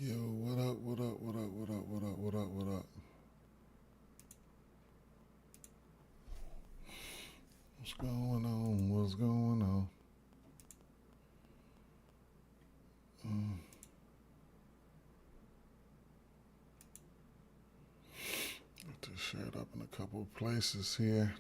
Yo, what up, what up, what up, what up, what up, what up, what up? What's going on? What's going on? Mm, Got this shared up in a couple of places here.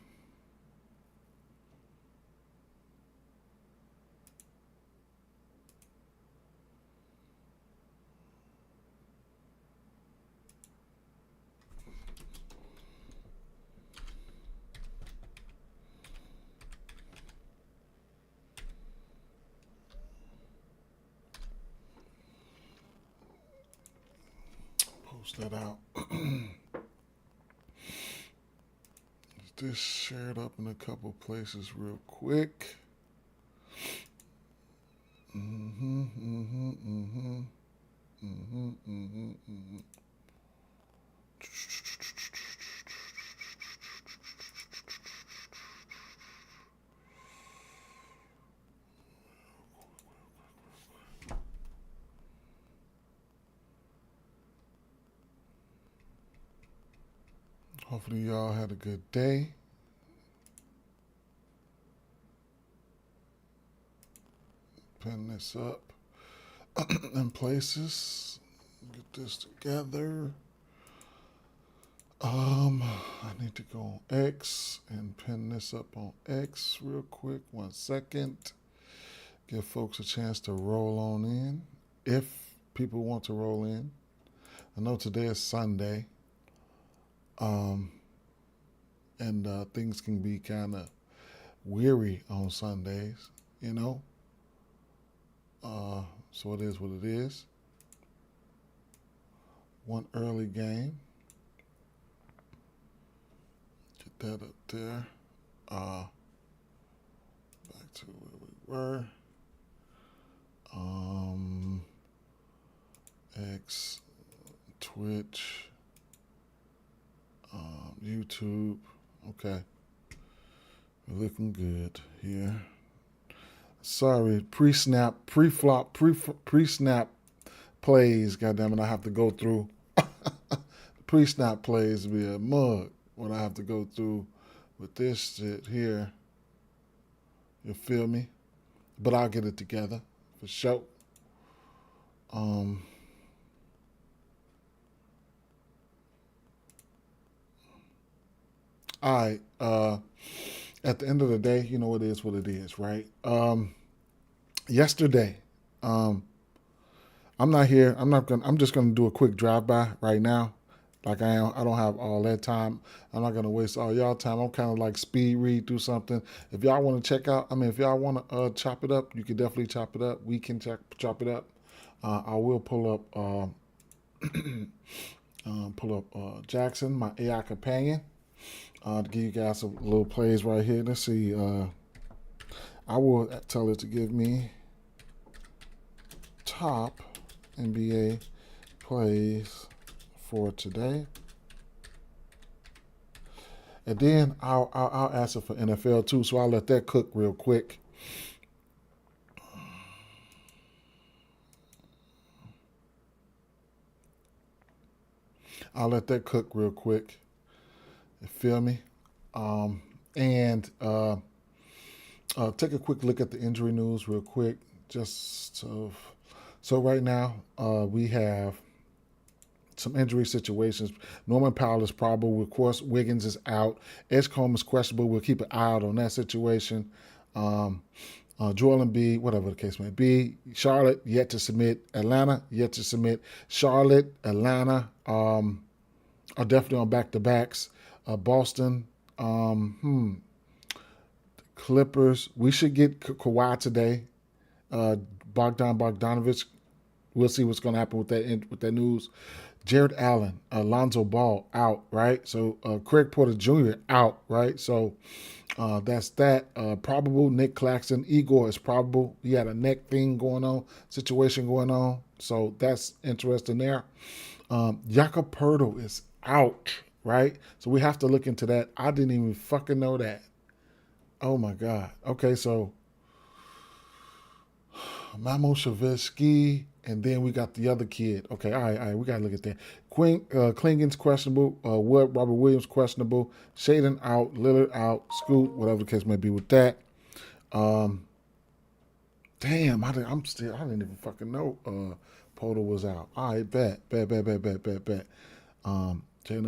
Post that out. This shared up in a couple of places real quick. Mm-hmm, mm-hmm, mm-hmm. Mm-hmm, mm-hmm, mm-hmm. Hopefully y'all had a good day. Pin this up in places. Get this together. I need to go on X and pin this up on X real quick. 1 second. Give folks a chance to roll on in if people want to roll in. I know today is Sunday, and things can be kind of weary on Sundays, you know. So it is what it is. One early game. Get that up there. Back to where we were. X, Twitch, YouTube. Okay. We're looking good here. Sorry, pre-snap, pre-flop, pre-snap plays. Goddamn it, I have to go through. Pre-snap plays be a mug when I have to go through with this shit here. You feel me? But I'll get it together for sure. All right. At the end of the day, you know it is what it is, right? Yesterday, I'm not here. I'm just gonna do a quick drive by right now. Like I am. I don't have all that time. I'm not gonna waste all y'all time. I'm kind of like speed read through something. If y'all want to check out, if y'all want to chop it up, you can definitely chop it up. We can chop it up. I will pull up Jackson, my AI companion, to give you guys some little plays right here. Let's see. I will tell it to give me top NBA plays for today, and then I'll ask it for NFL too. So I'll let that cook real quick. I'll let that cook real quick. You feel me? And take a quick look at the injury news real quick. Just so right now we have some injury situations. Norman Powell is probable. Of course, Wiggins is out. Edgecombe is questionable. We'll keep an eye out on that situation. Joel Embiid, whatever the case may be. Charlotte yet to submit. Atlanta yet to submit. Charlotte, Atlanta are definitely on back-to-backs. Boston, Clippers. We should get Kawhi today. Bogdanovich. We'll see what's going to happen with that news. Jared Allen, Lonzo Ball out, right? So Craig Porter Jr. out, right? So that's that. Probable Nick Claxton. Igor is probable. He had a neck thing going on, situation going on. So that's interesting there. Jakob Pertl is out, right? So we have to look into that. I didn't even fucking know that. Oh my God. Okay, so Mamo Shavisky, And then we got the other kid. Okay, all right, we got to look at that. Klingen's questionable. Robert Williams questionable. Shaden out. Lillard out. Scoot, whatever the case may be with that. Damn, I didn't even fucking know Porter was out. All right, bet. Jalen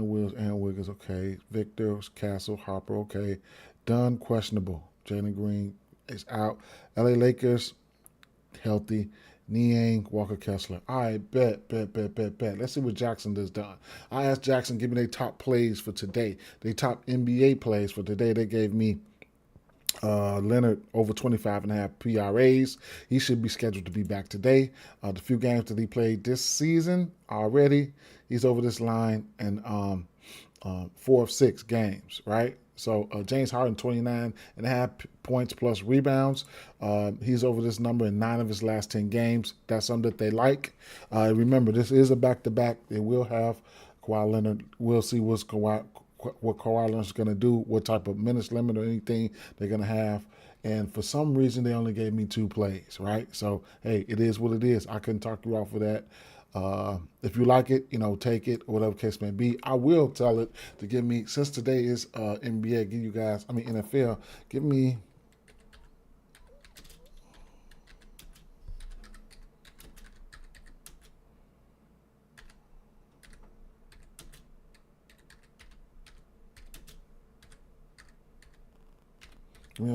Williams, Aaron Wiggins, okay. Victor, Castle, Harper, okay. Dunn, questionable. Jalen Green is out. LA Lakers, healthy. Niang, Walker Kessler. All right, bet. Let's see what Jackson has done. I asked Jackson, give me their top plays for today. Their top NBA plays for today. They gave me Leonard over 25.5 PRAs. He should be scheduled to be back today. The few games that he played this season already, he's over this line in 4 of 6 games, right? So James Harden, 29.5 points plus rebounds. He's over this number in 9 of his last 10 games. That's something that they like. Remember, this is a back-to-back. They will have Kawhi Leonard. We'll see what Kawhi Leonard's going to do, what type of minutes limit or anything they're going to have. And for some reason, they only gave me 2 plays, right? So, hey, it is what it is. I couldn't talk you off of that. If you like it, take it, or whatever case may be. I will tell it to give me, since today is NBA, give you guys, NFL, give me.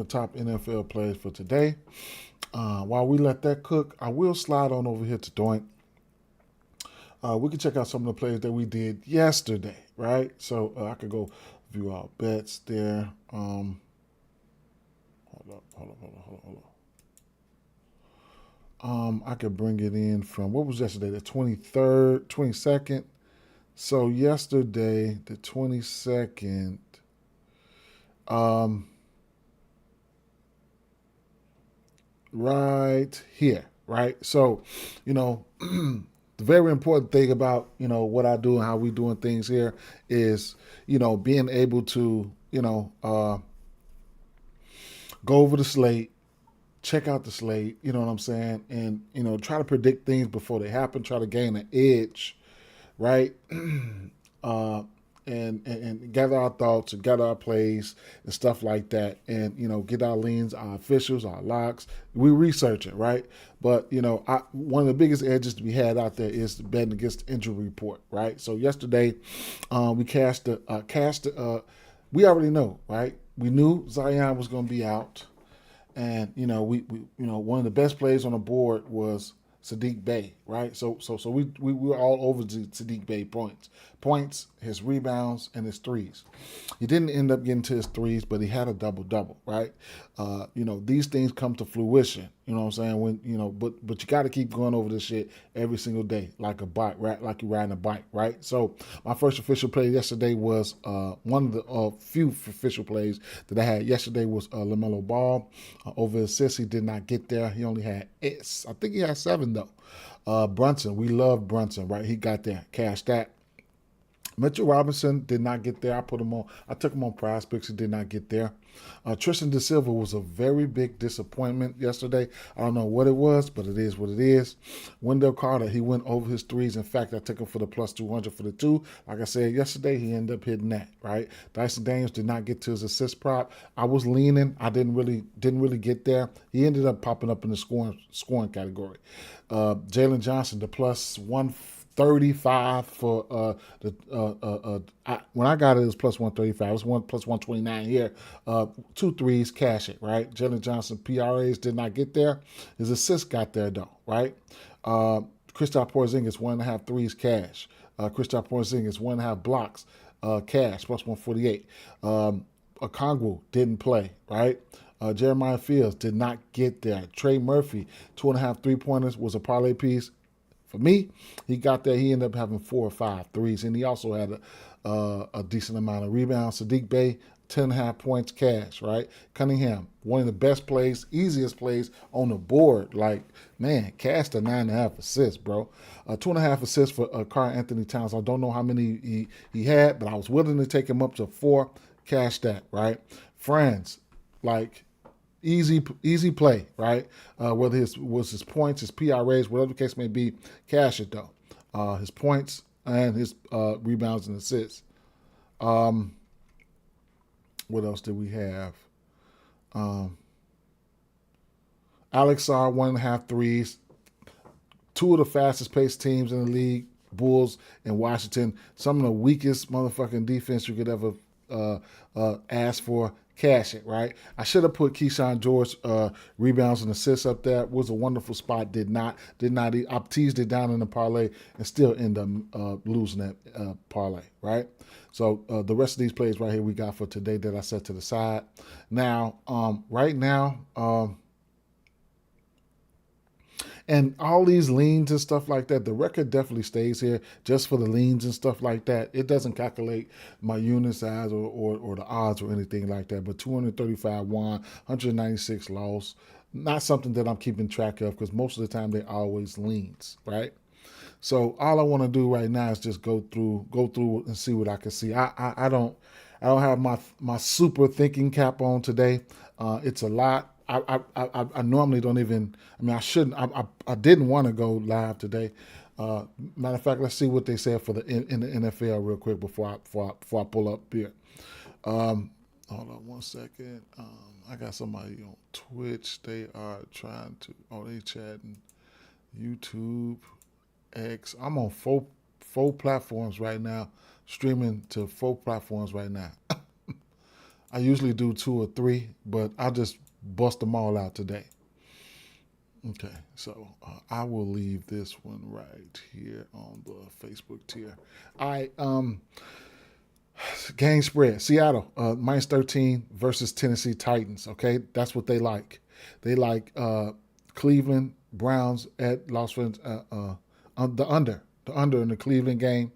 Top NFL plays for today. While we let that cook, I will slide on over here to Doink. We can check out some of the plays that we did yesterday, right? So I could go view our bets there. Hold up. I could bring it in from, what was yesterday? The 23rd, 22nd. So yesterday, the 22nd, right here, right? So, the very important thing about, what I do and how we doing things here is, being able to, go over the slate, check out the slate, you know what I'm saying? And, try to predict things before they happen, try to gain an edge, right? And gather our thoughts and gather our plays and stuff like that, and get our leans, our officials, our locks. We research it, right? But one of the biggest edges to be had out there is the betting against the injury report, right? So yesterday, we we already know, right? We knew Zion was going to be out, and we one of the best plays on the board was Saddiq Bey, right? So we were all over Saddiq Bey points, his rebounds, and his threes. He didn't end up getting to his threes, but he had a double-double, right? These things come to fruition. You know what I'm saying? When but you got to keep going over this shit every single day, like a bike, right? Like you're riding a bike, right? So my first official play yesterday was one of the few official plays that I had yesterday was LaMelo Ball over assists. He did not get there. He only had I think he had 7 though. Brunson, we love Brunson, right? He got there, cashed that. Mitchell Robinson did not get there. I took him on Prize Picks. He did not get there. Tristan Da Silva was a very big disappointment yesterday. I don't know what it was, but it is what it is. Wendell Carter, he went over his threes. In fact, I took him for the plus 200 for the 2. Like I said yesterday, he ended up hitting that, right? Dyson Daniels did not get to his assist prop. I was leaning. I didn't really get there. He ended up popping up in the scoring category. Jalen Johnson, the plus 135 for when I got it was plus 135. It was plus 129 here. 2 threes, cash it, right? Jalen Johnson PRAs did not get there. His assists got there though, right? Kristaps Porzingis 1.5 threes, cash. Kristaps Porzingis 1.5 blocks, cash plus 148. Okongwu didn't play, right? Jeremiah Fields did not get there. Trey Murphy 2.5 3-pointers was a parlay piece. For me, he got there. He ended up having 4 or 5 threes, and he also had a decent amount of rebounds. Saddiq Bey, 10.5 points, cash, right? Cunningham, one of the best plays, easiest plays on the board. Like, man, cashed a 9.5 assists, bro. 2.5 assists for Karl Anthony Towns. I don't know how many he had, but I was willing to take him up to 4. Cash that, right? Franz, like, easy play, right? Whether his points, his PRAs, whatever the case may be, cash it though. His points and his rebounds and assists. What else did we have? Alex R 1.5 threes. Two of the fastest paced teams in the league, Bulls and Washington. Some of the weakest motherfucking defense you could ever ask for. Cash it, right? I should have put Keyshawn George rebounds and assists up there. It was a wonderful spot. Did not. I teased it down in the parlay and still end up losing that parlay, right? So the rest of these plays right here we got for today that I set to the side. Now, right now, and all these leans and stuff like that, the record definitely stays here just for the leans and stuff like that. It doesn't calculate my unit size or the odds or anything like that. But 235 won, 196 lost. Not something that I'm keeping track of because most of the time they always leans, right? So all I want to do right now is just go through and see what I can see. I don't have my super thinking cap on today. It's a lot. I normally don't even. I mean, I shouldn't. I didn't want to go live today. Matter of fact, let's see what they said for in the NFL real quick before I pull up here. Hold on 1 second. I got somebody on Twitch. They are trying to. Oh, they chatting. YouTube, X. I'm on four platforms right now, streaming to 4 platforms right now. I usually do 2 or 3, but I'll just bust them all out today. Okay, so I will leave this one right here on the Facebook tier. Game spread. Seattle, minus 13 versus Tennessee Titans. Okay, that's what they like. They like Cleveland Browns at Las Vegas, the under in the Cleveland game,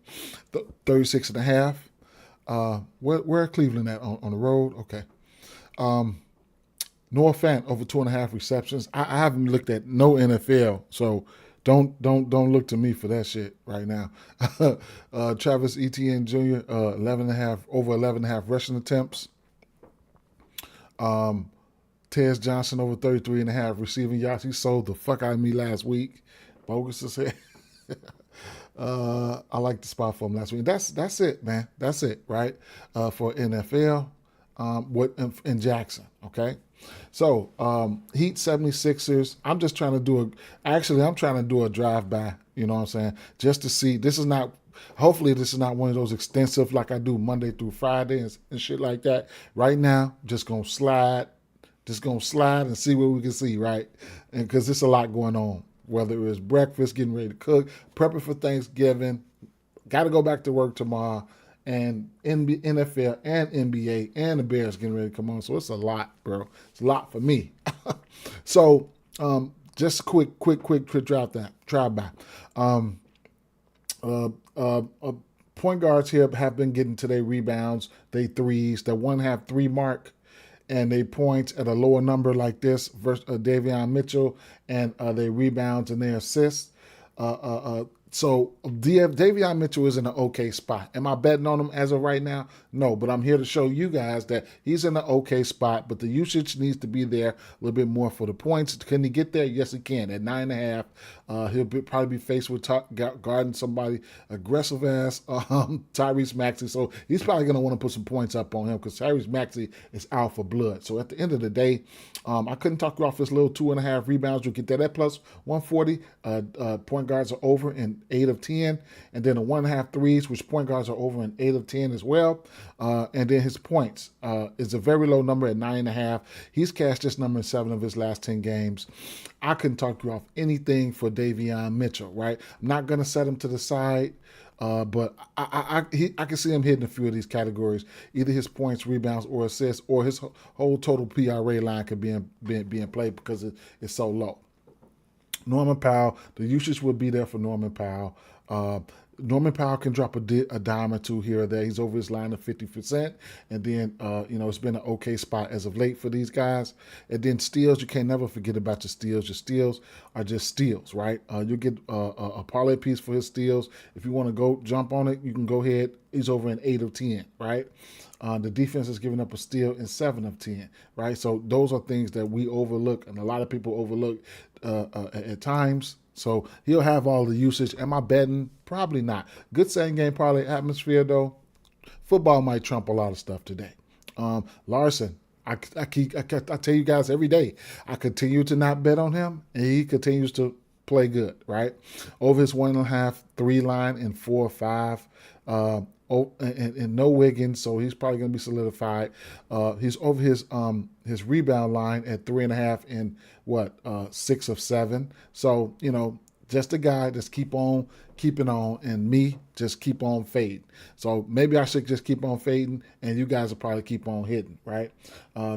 36.5. Where Cleveland at on the road? Okay. Noah Fant over 2.5 receptions. I haven't looked at no NFL, so don't look to me for that shit right now. Travis Etienne Jr. 11.5 over 11.5 rushing attempts. Tez Johnson over 33.5 receiving yards. He sold the fuck out of me last week. Bogus as hell. I like the spot for him last week. That's it, man. That's it, right? For NFL, in Jackson. Okay. So Heat 76ers. I'm just trying to do a drive-by, you know what I'm saying? Just to see. Hopefully this is not one of those extensive like I do Monday through Friday and shit like that. Right now, just gonna slide and see what we can see, right? And because there's a lot going on, whether it's breakfast, getting ready to cook, prepping for Thanksgiving, got to go back to work tomorrow, and NFL and NBA and the Bears getting ready to come on. So it's a lot, bro. It's a lot for me. So just a quick drive by. Point guards here have been getting to their rebounds, they threes, the 1.5 3 mark, and they points at a lower number like this versus Davion Mitchell, and they rebounds and their assists. So Davion Mitchell is in an okay spot. Am I betting on him as of right now? No, but I'm here to show you guys that he's in an okay spot, but the usage needs to be there a little bit more for the points. Can he get there? Yes, he can. At 9.5, he'll probably be faced with guarding somebody aggressive as Tyrese Maxey. So he's probably going to want to put some points up on him because Tyrese Maxey is out for blood. So at the end of the day, I couldn't talk you off this little 2.5 rebounds. You'll get that at plus 140. Point guards are over in 8 of 10, and then the 1.5 threes, which point guards are over in 8 of 10 as well. And then his points is a very low number at 9.5. He's cashed this number in 7 of his last 10 games. I couldn't talk you off anything for Davion Mitchell, right? I'm not going to set him to the side, but I can see him hitting a few of these categories. Either his points, rebounds, or assists, or his whole total PRA line could be in play because it's so low. Norman Powell, the usage would be there for Norman Powell. Norman Powell can drop a dime or two here or there. He's over his line of 50%. And then, it's been an okay spot as of late for these guys. And then steals, you can't never forget about your steals. Your steals are just steals, right? You get a parlay piece for his steals. If you want to go jump on it, you can go ahead. He's over in 8 of 10, right? The defense is giving up a steal in 7 of 10, right? So those are things that we overlook, and a lot of people overlook at times. So he'll have all the usage. Am I betting? Probably not. Good same game parlay atmosphere, though. Football might trump a lot of stuff today. Larson, I tell you guys every day, I continue to not bet on him, and he continues to play good, right? Over his 1.5, 3 line and 4 or 5. And no Wiggins, so he's probably going to be solidified. He's over his rebound line at 3.5 and 6 of 7. So just a guy that's keep on keeping on, and me just keep on fading. So maybe I should just keep on fading, and you guys will probably keep on hitting, right?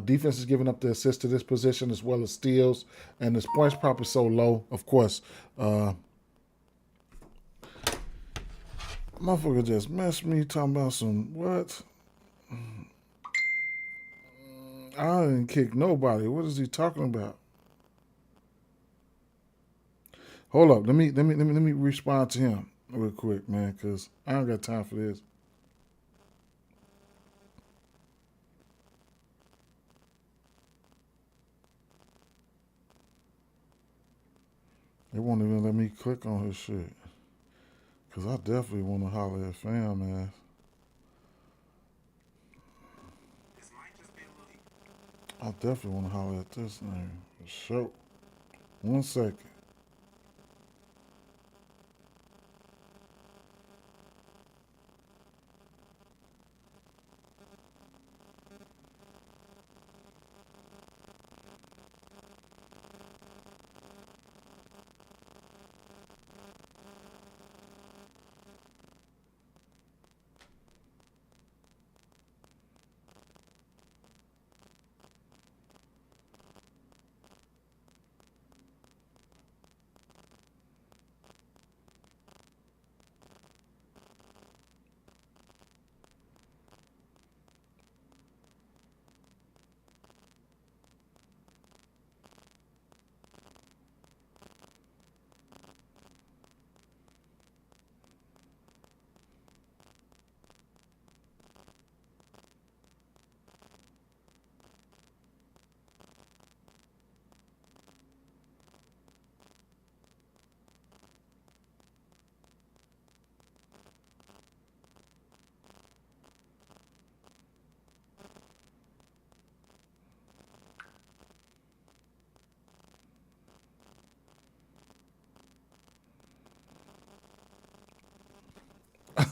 Defense is giving up the assist to this position as well as steals, and this points prop is so low. Of course, motherfucker just messed me talking about some what? I didn't kick nobody. What is he talking about? Hold up. Let me respond to him real quick, man, because I don't got time for this. They won't even let me click on his shit. Because I definitely want to holler at fam, man. I definitely want to holler at this name. For sure. 1 second.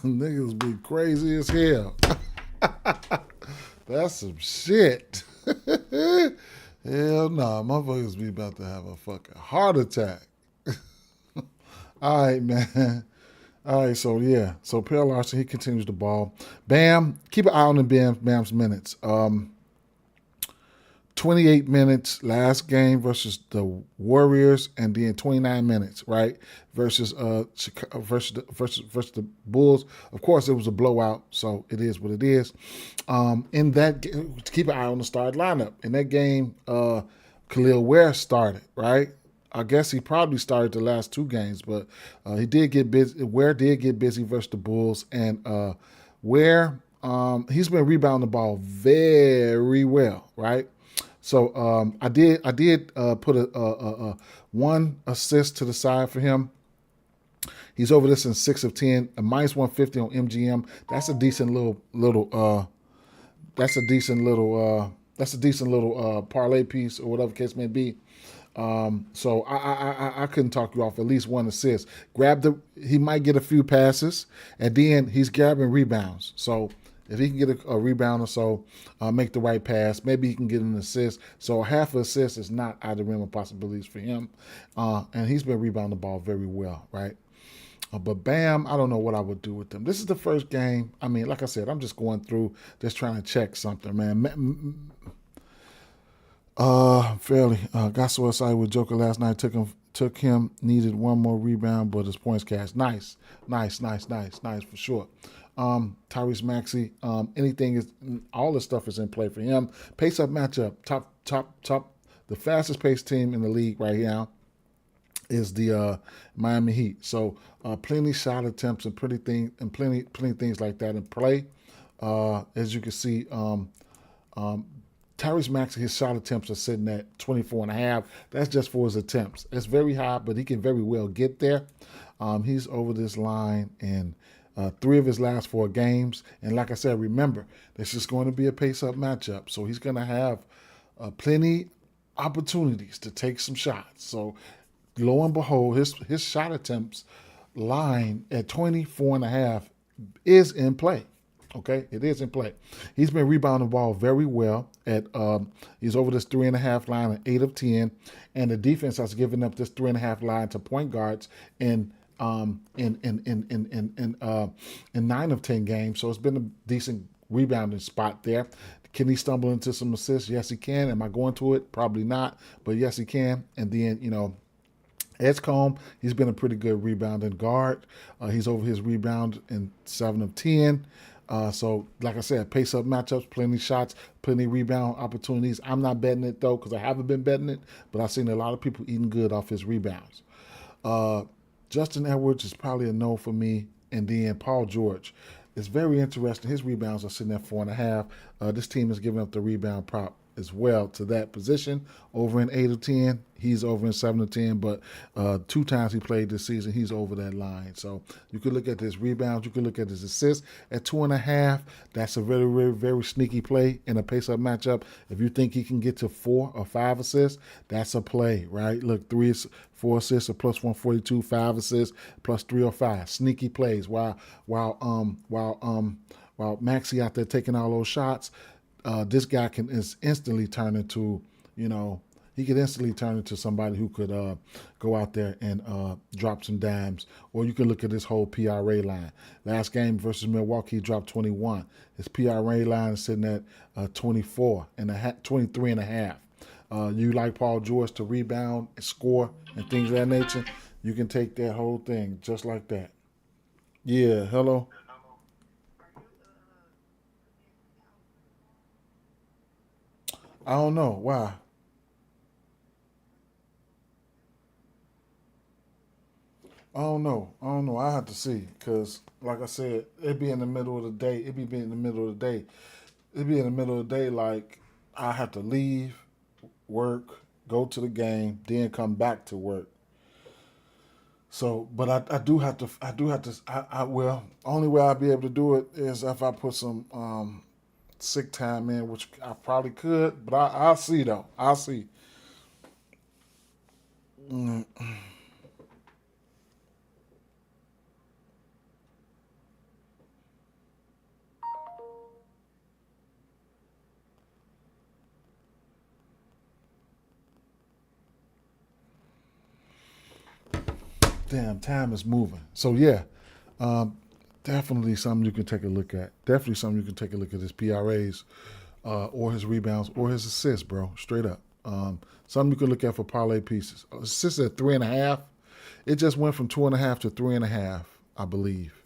Niggas be crazy as hell. That's some shit. Hell nah, motherfuckers be about to have a fucking heart attack. All right, man. All right, so yeah. So Perry Larson, he continues the ball. Bam, keep an eye on the Bam's minutes. 28 minutes last game versus the Warriors, and then 29 minutes, right? Versus Chicago, versus the Bulls. Of course, it was a blowout, so it is what it is. In that game, keep an eye on the starting lineup. In that game, Khalil Ware started, right? I guess he probably started the last 2 games, but he did get busy. Ware did get busy versus the Bulls, and Ware he's been rebounding the ball very well, right? So I did put a 1 assist to the side for him. He's over this in 6 of 10, a minus 150 on MGM. That's a decent little parlay piece or whatever the case may be. So I couldn't talk you off at least 1 assist. He might get a few passes, and then he's grabbing rebounds. So if he can get a rebound or so, make the right pass, maybe he can get an assist. So half an assist is not out of the realm of possibilities for him. And he's been rebounding the ball very well, right? But Bam, I don't know what I would do with them. This is the first game. I mean, like I said, I'm just going through, just trying to check something, man. Fairly got so excited with Joker last night. took him, needed one more rebound, but his points cash. Nice for sure. Tyrese Maxey, anything is, all this stuff is in play for him. Pace up matchup, top. The fastest paced team in the league right now is the Miami Heat. So plenty shot attempts and plenty things like that in play. As you can see, Tyrese Maxey, his shot attempts are sitting at 24.5. That's just for his attempts. It's very high, but he can very well get there. He's over this line in 3 of his last 4 games. And like I said, remember, this is going to be a pace-up matchup. So he's going to have plenty opportunities to take some shots. So lo and behold, his shot attempts line at 24.5 is in play. Okay, it is in play. He's been rebounding the ball very well. He's over this 3.5 line at 8 of 10, and the defense has given up this 3.5 line to point guards in 9 of 10 games. So it's been a decent rebounding spot there. Can he stumble into some assists? Yes, he can. Am I going to it? Probably not, but yes, he can. And then Edgecombe, he's been a pretty good rebounding guard. He's over his rebound in 7 of 10. So, like I said, pace-up matchups, plenty shots, plenty rebound opportunities. I'm not betting it, though, because I haven't been betting it, but I've seen a lot of people eating good off his rebounds. Justin Edwards is probably a no for me. And then Paul George. It's very interesting. His rebounds are sitting at 4.5. This team is giving up the rebound prop as well to that position. Over in 8 of 10, he's over in 7 of 10, but 2 times he played this season, he's over that line. So you could look at his rebounds, you could look at his assists at 2.5. That's a very, very, very sneaky play in a pace-up matchup. If you think he can get to 4 or 5 assists, that's a play, right? Look, 4 assists, a plus 142, 5 assists, plus 305. Sneaky plays. While Maxey out there taking all those shots, this guy can instantly turn into, he could instantly turn into somebody who could go out there and drop some dimes. Or you could look at this whole PRA line. Last game versus Milwaukee, he dropped 21. His PRA line is sitting at 23 and a half. You like Paul George to rebound, score, and things of that nature, you can take that whole thing just like that. Yeah, hello? I don't know. Why? I don't know. I have to see because, like I said, it'd be in the middle of the day. It'd be in the middle of the day. It'd be in the middle of the day. Like I have to leave work, go to the game, then come back to work. So, but I do have to. Well, only way I'll be able to do it is if I put some sick time in, which I probably could. But I'll see though. I'll see. Mm, Damn, time is moving. So yeah, um, definitely something you can take a look at. Definitely something you can take a look at his PRAs, or his rebounds, or his assists, bro. Straight up. Something you can look at for parlay pieces. Assists at 3.5. It just went from 2.5 to 3.5, I believe.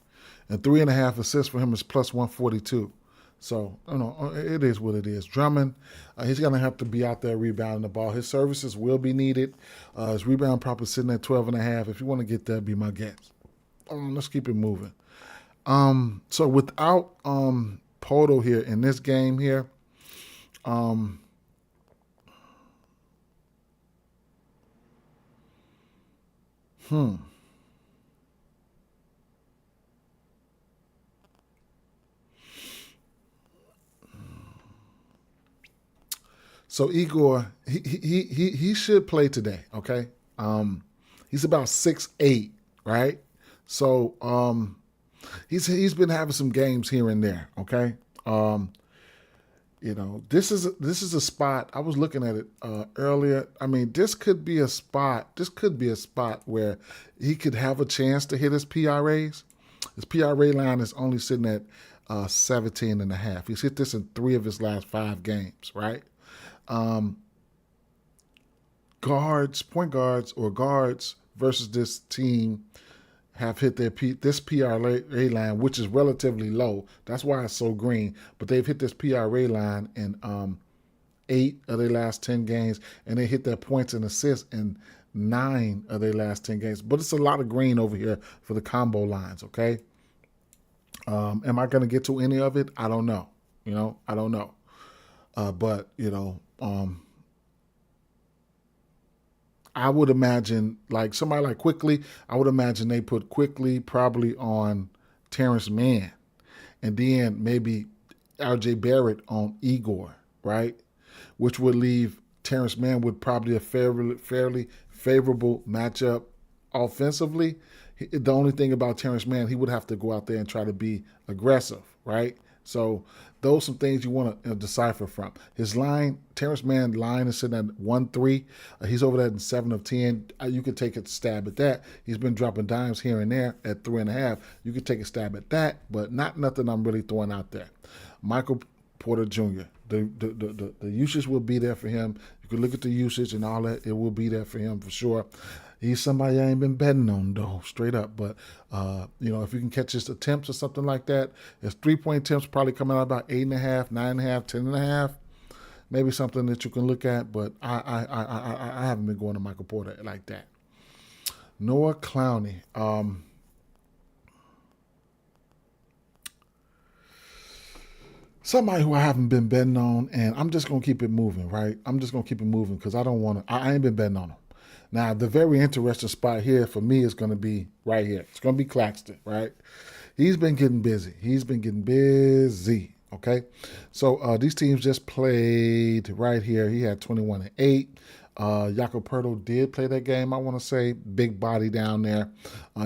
And 3.5 assists for him is plus 142. So, it is what it is. Drummond, he's going to have to be out there rebounding the ball. His services will be needed. His rebound prop is sitting at 12.5. If you want to get that, be my guest. Let's keep it moving. So without Poto here in this game here, um, hmm. So Igor, he should play today. Okay, he's about 6'8", right? So he's been having some games here and there. Okay, this is a spot. I was looking at it earlier. I mean, this could be a spot. This could be a spot where he could have a chance to hit his PRAs. His PRA line is only sitting at 17 and a half. He's hit this in 3 of his last 5 games, right? Um, guards, point guards, or guards versus this team have hit this PRA line, which is relatively low. That's why it's so green. But they've hit this PRA line in 8 of their last 10 games, and they hit their points and assists in 9 of their last 10 games. But it's a lot of green over here for the combo lines. Okay, am I going to get to any of it? I don't know. I don't know. But I would imagine like somebody like Quickly. I would imagine they put Quickly probably on Terrence Mann, and then maybe R.J. Barrett on Igor, right? Which would leave Terrence Mann with probably a fairly favorable matchup offensively. The only thing about Terrence Mann, he would have to go out there and try to be aggressive, right? So those are some things you want to decipher from. His line, Terrence Mann line is sitting at 1-3. He's over there in 7 of 10. You could take a stab at that. He's been dropping dimes here and there at 3.5. You could take a stab at that, but not nothing I'm really throwing out there. Michael Porter Jr. The usage will be there for him. You can look at the usage and all that. It will be there for him for sure. He's somebody I ain't been betting on though, straight up. But if you can catch his attempts or something like that, his 3-point attempts probably coming out about 8.5, 9.5, 10.5. Maybe something that you can look at. But I haven't been going to Michael Porter like that. Noah Clowney. Somebody who I haven't been betting on, and I'm just gonna keep it moving, right? I'm just gonna keep it moving because I don't want to. I ain't been betting on him. Now, the very interesting spot here for me is going to be right here. It's going to be Claxton, right? He's been getting busy. Okay, so these teams just played right here. He had 21-8. Jakob Poeltl did play that game, I want to say. Big body down there.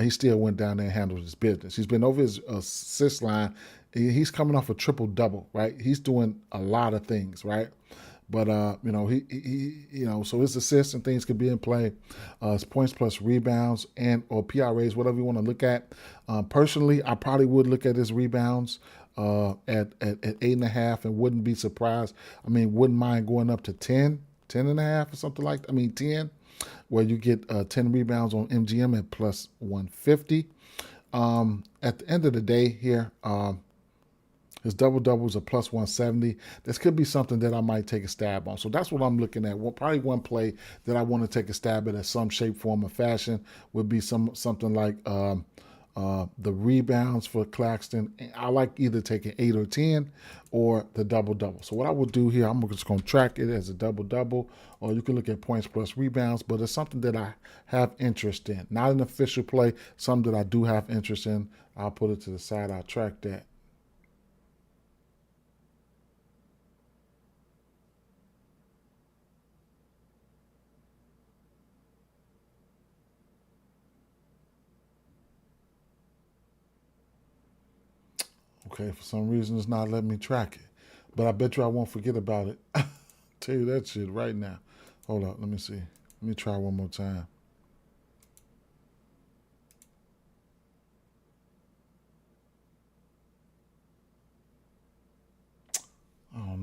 He still went down there and handled his business. He's been over his assist line. He's coming off a triple-double, right? He's doing a lot of things, right? But so his assists and things could be in play. His points plus rebounds or PRAs, whatever you want to look at. Personally, I probably would look at his rebounds at 8.5 and wouldn't be surprised. I mean, wouldn't mind going up to 10.5 or something like that. 10, where you get 10 rebounds on MGM at plus 150. At the end of the day here, his double-doubles are plus 170. This could be something that I might take a stab on. So that's what I'm looking at. Well, probably one play that I want to take a stab at in some shape, form, or fashion would be something like the rebounds for Claxton. I like either taking 8 or 10 or the double-double. So what I will do here, I'm just going to track it as a double-double, or you can look at points plus rebounds, but it's something that I have interest in. Not an official play, something that I do have interest in. I'll put it to the side. I'll track that. Okay, for some reason it's not letting me track it. But I bet you I won't forget about it. Tell you that shit right now. Hold up, let me see. Let me try one more time. I don't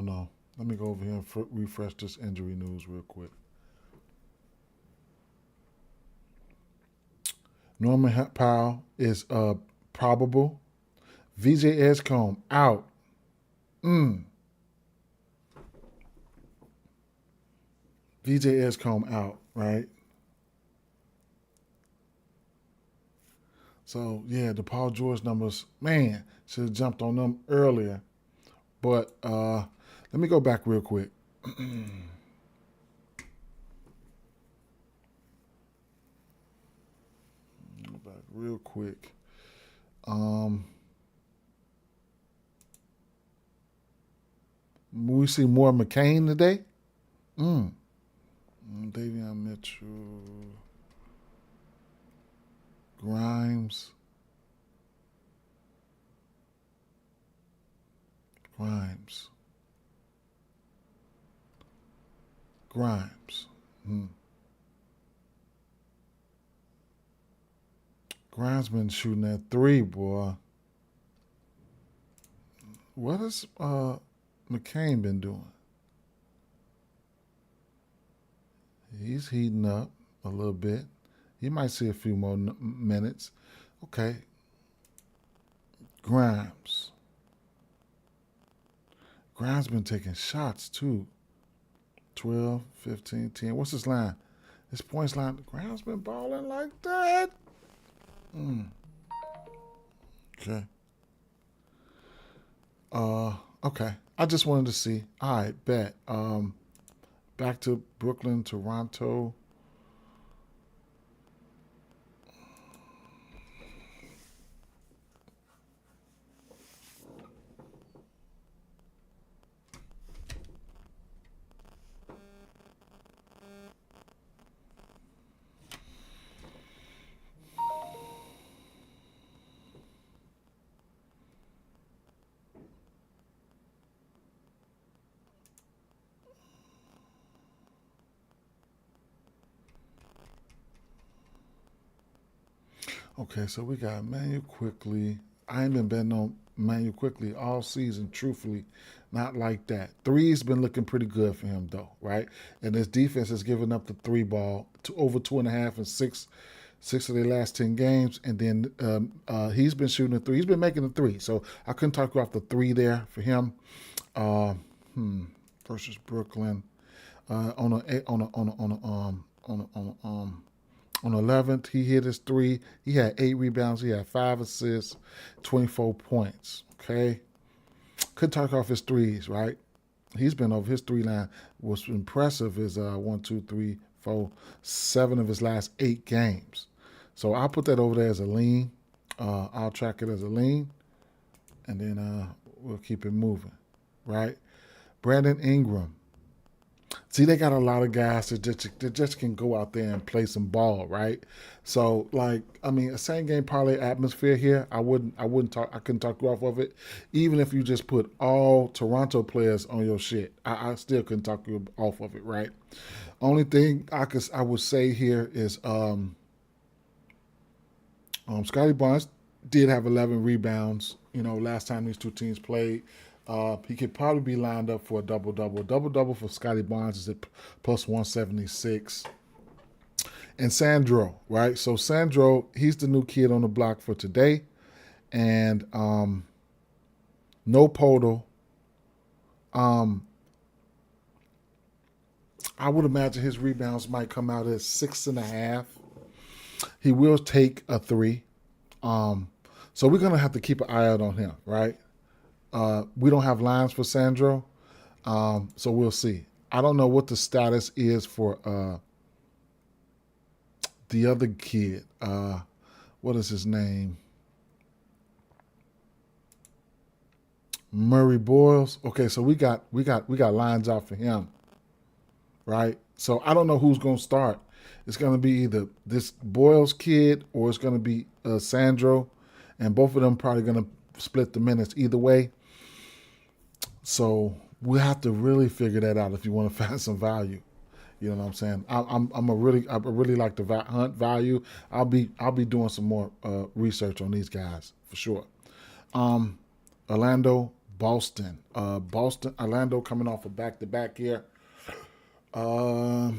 know. Let me go over here and refresh this injury news real quick. Norman Powell is probable. VJ Edgecombe out. VJ Edgecombe out, right? So, yeah, the Paul George numbers, man, should have jumped on them earlier. But let me go back real quick. Go back real quick. We see more McCain today. Davion Mitchell. Grimes. Grimes been shooting at 3, boy. What has McCain been doing? He's heating up a little bit. He might see a few more minutes. Okay. Grimes. Grimes been taking shots too. 12, 15, 10. What's his line? His points line. Grimes been balling like that. Okay. Okay. I just wanted to see. All right, bet. Back to Brooklyn, Toronto. Okay, so we got Manuel Quickly. I ain't been betting on Manuel Quickly all season, truthfully. Not like that. Three's been looking pretty good for him, though, right? And his defense has given up the three ball to over 2.5 and six of their last 10 games. And then he's been shooting a three. He's been making a three. So I couldn't talk you off the three there for him. Versus Brooklyn. On the 11th, he hit his three. He had 8 rebounds. He had 5 assists, 24 points. Okay. Could talk off his threes, right? He's been over his three line. What's impressive is 1, 2, 3, 4, 7 of his last 8 games. So I'll put that over there as a lean. I'll track it as a lean. And then we'll keep it moving, right? Brandon Ingram. See, they got a lot of guys that just can go out there and play some ball, right? So, like, I mean, a same game parlay atmosphere here. I couldn't talk you off of it, even if you just put all Toronto players on your shit. I still couldn't talk you off of it, right? Only thing I would say here is Scotty Barnes did have 11 rebounds. You know, last time these two teams played. He could probably be lined up for a double-double. Double-double for Scotty Barnes is at plus 176. And Sandro, right? So Sandro, he's the new kid on the block for today. And no Podol. I would imagine his rebounds might come out at 6.5. He will take a 3. So we're going to have to keep an eye out on him, right? We don't have lines for Sandro, so we'll see. I don't know what the status is for the other kid. What is his name? Murray Boyles. Okay, so we got lines out for him, right? So I don't know who's going to start. It's going to be either this Boyles kid or it's going to be Sandro, and both of them probably going to split the minutes either way. So we'll have to really figure that out if you want to find some value. You know what I'm saying? I really like to hunt value. I'll be doing some more research on these guys for sure. Orlando, Boston, Orlando coming off a back-to-back here. Orlando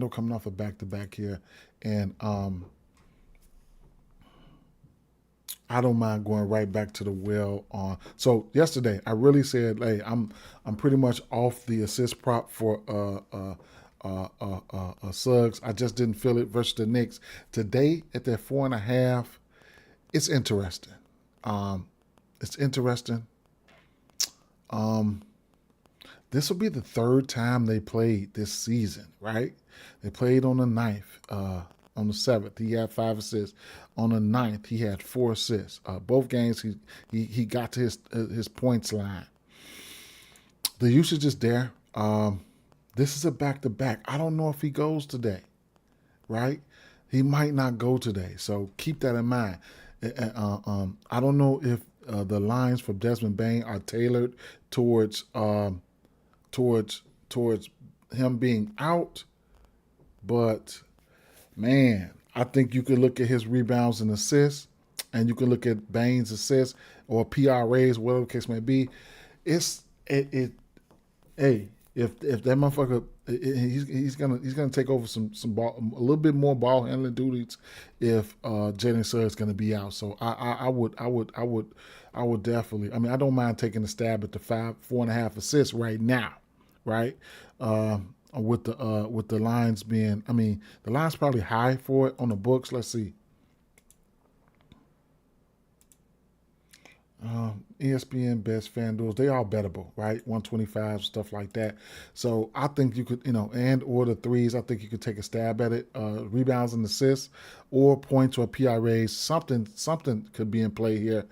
coming off a back-to-back here, and I don't mind going right back to the well on. So yesterday, I really said, "Hey, I'm pretty much off the assist prop for Suggs. I just didn't feel it versus the Knicks today at that 4.5. It's interesting. It's interesting. This will be the 3rd time they played this season, right? They played on the 9th. On the 7th, he had 5 assists. On the 9th, he had 4 assists. Both games, he got to his points line. The usage is there. This is a back-to-back. I don't know if he goes today, right? He might not go today, so keep that in mind. I don't know if the lines for Desmond Bane are tailored towards him being out, but man, I think you could look at his rebounds and assists, and you can look at Bane's assists or PRAs, whatever the case may be. Hey, if that motherfucker He's gonna take over some ball, a little bit more ball handling duties if Jalen Suggs gonna be out. So I would definitely. I mean, I don't mind taking a stab at the 4.5 assists right now, right? With the lines being, I mean, the line's probably high for it on the books. Let's see. ESPN best FanDuels, they all bettable, right? 125 stuff like that. So I think you could, and or the threes. I think you could take a stab at it. Rebounds and assists, or points or PRAs. Something could be in play here.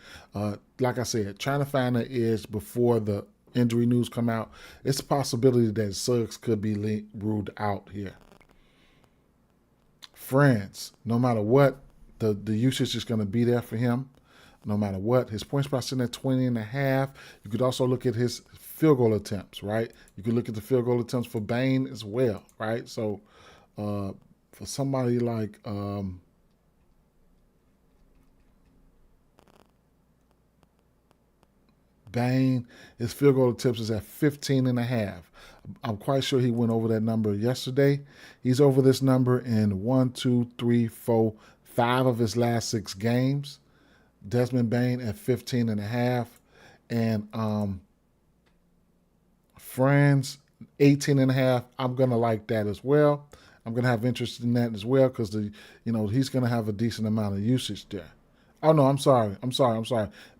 Like I said, trying to find an edge before the injury news come out. It's a possibility that Suggs could be ruled out here. Friends, no matter what, the usage is going to be there for him no matter what. His points per sitting at 20.5. You could also look at his field goal attempts, right? You could look at the field goal attempts for Bane as well, right? So for somebody like Bane, his field goal attempts is at 15.5. I'm quite sure he went over that number yesterday. He's over this number in 1, 2, 3, 4, 5 of his last 6 games. Desmond Bane at 15.5, and Franz 18.5. I'm gonna like that as well. I'm gonna have interest in that as well because he's gonna have a decent amount of usage there. Oh no, I'm sorry.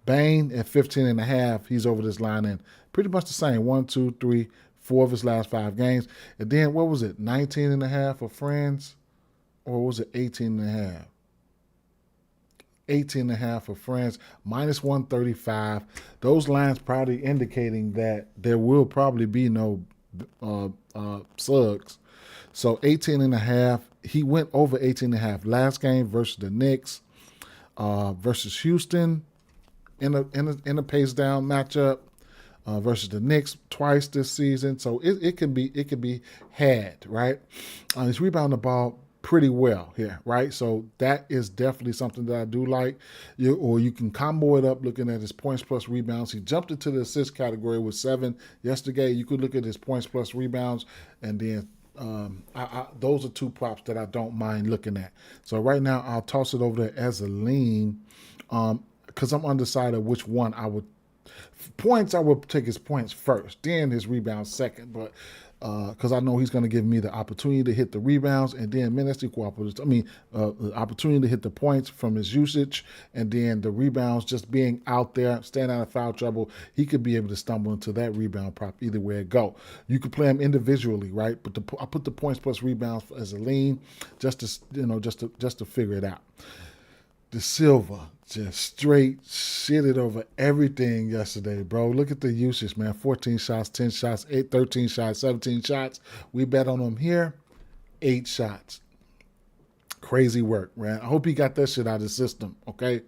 Bane at 15.5. He's over this line in pretty much the same. 1, 2, 3, 4 of his last 5 games, and then what was it? 19.5 for Franz, or was it 18.5? 18.5 for France, minus 135. Those lines probably indicating that there will probably be no Suggs. So 18.5. He went over 18.5 last game versus the Knicks, versus Houston in a pace down matchup, versus the Knicks twice this season. So it can be had, right? He's rebounding the ball pretty well here, right? So that is definitely something that I do like. Or you can combo it up looking at his points plus rebounds. He jumped into the assist category with 7 yesterday. You could look at his points plus rebounds, and then those are 2 props that I don't mind looking at. So right now I'll toss it over there as a lean because I'm undecided which one I would. Points, I would take his points first, then his rebounds second, but because I know he's going to give me the opportunity to hit the rebounds, and then that's equal opportunity. I mean, the opportunity to hit the points from his usage, and then the rebounds just being out there, staying out of foul trouble. He could be able to stumble into that rebound prop either way it go. You could play him individually, right? But I put the points plus rebounds as a lean, just to figure it out. De Silva just straight shitted over everything yesterday, bro. Look at the usage, man. 14 shots, 10 shots, 13 shots, 17 shots. We bet on him here, 8 shots. Crazy work, man. I hope he got that shit out of the system, okay?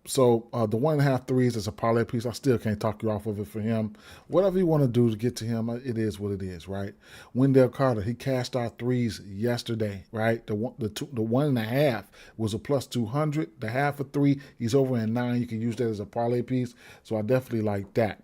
So the 1.5 threes is a parlay piece. I still can't talk you off of it for him. Whatever you want to do to get to him, it is what it is, right? Wendell Carter, he cashed our threes yesterday, right? The 1.5 was a plus 200. The half a 3, he's over in 9. You can use that as a parlay piece. So I definitely like that.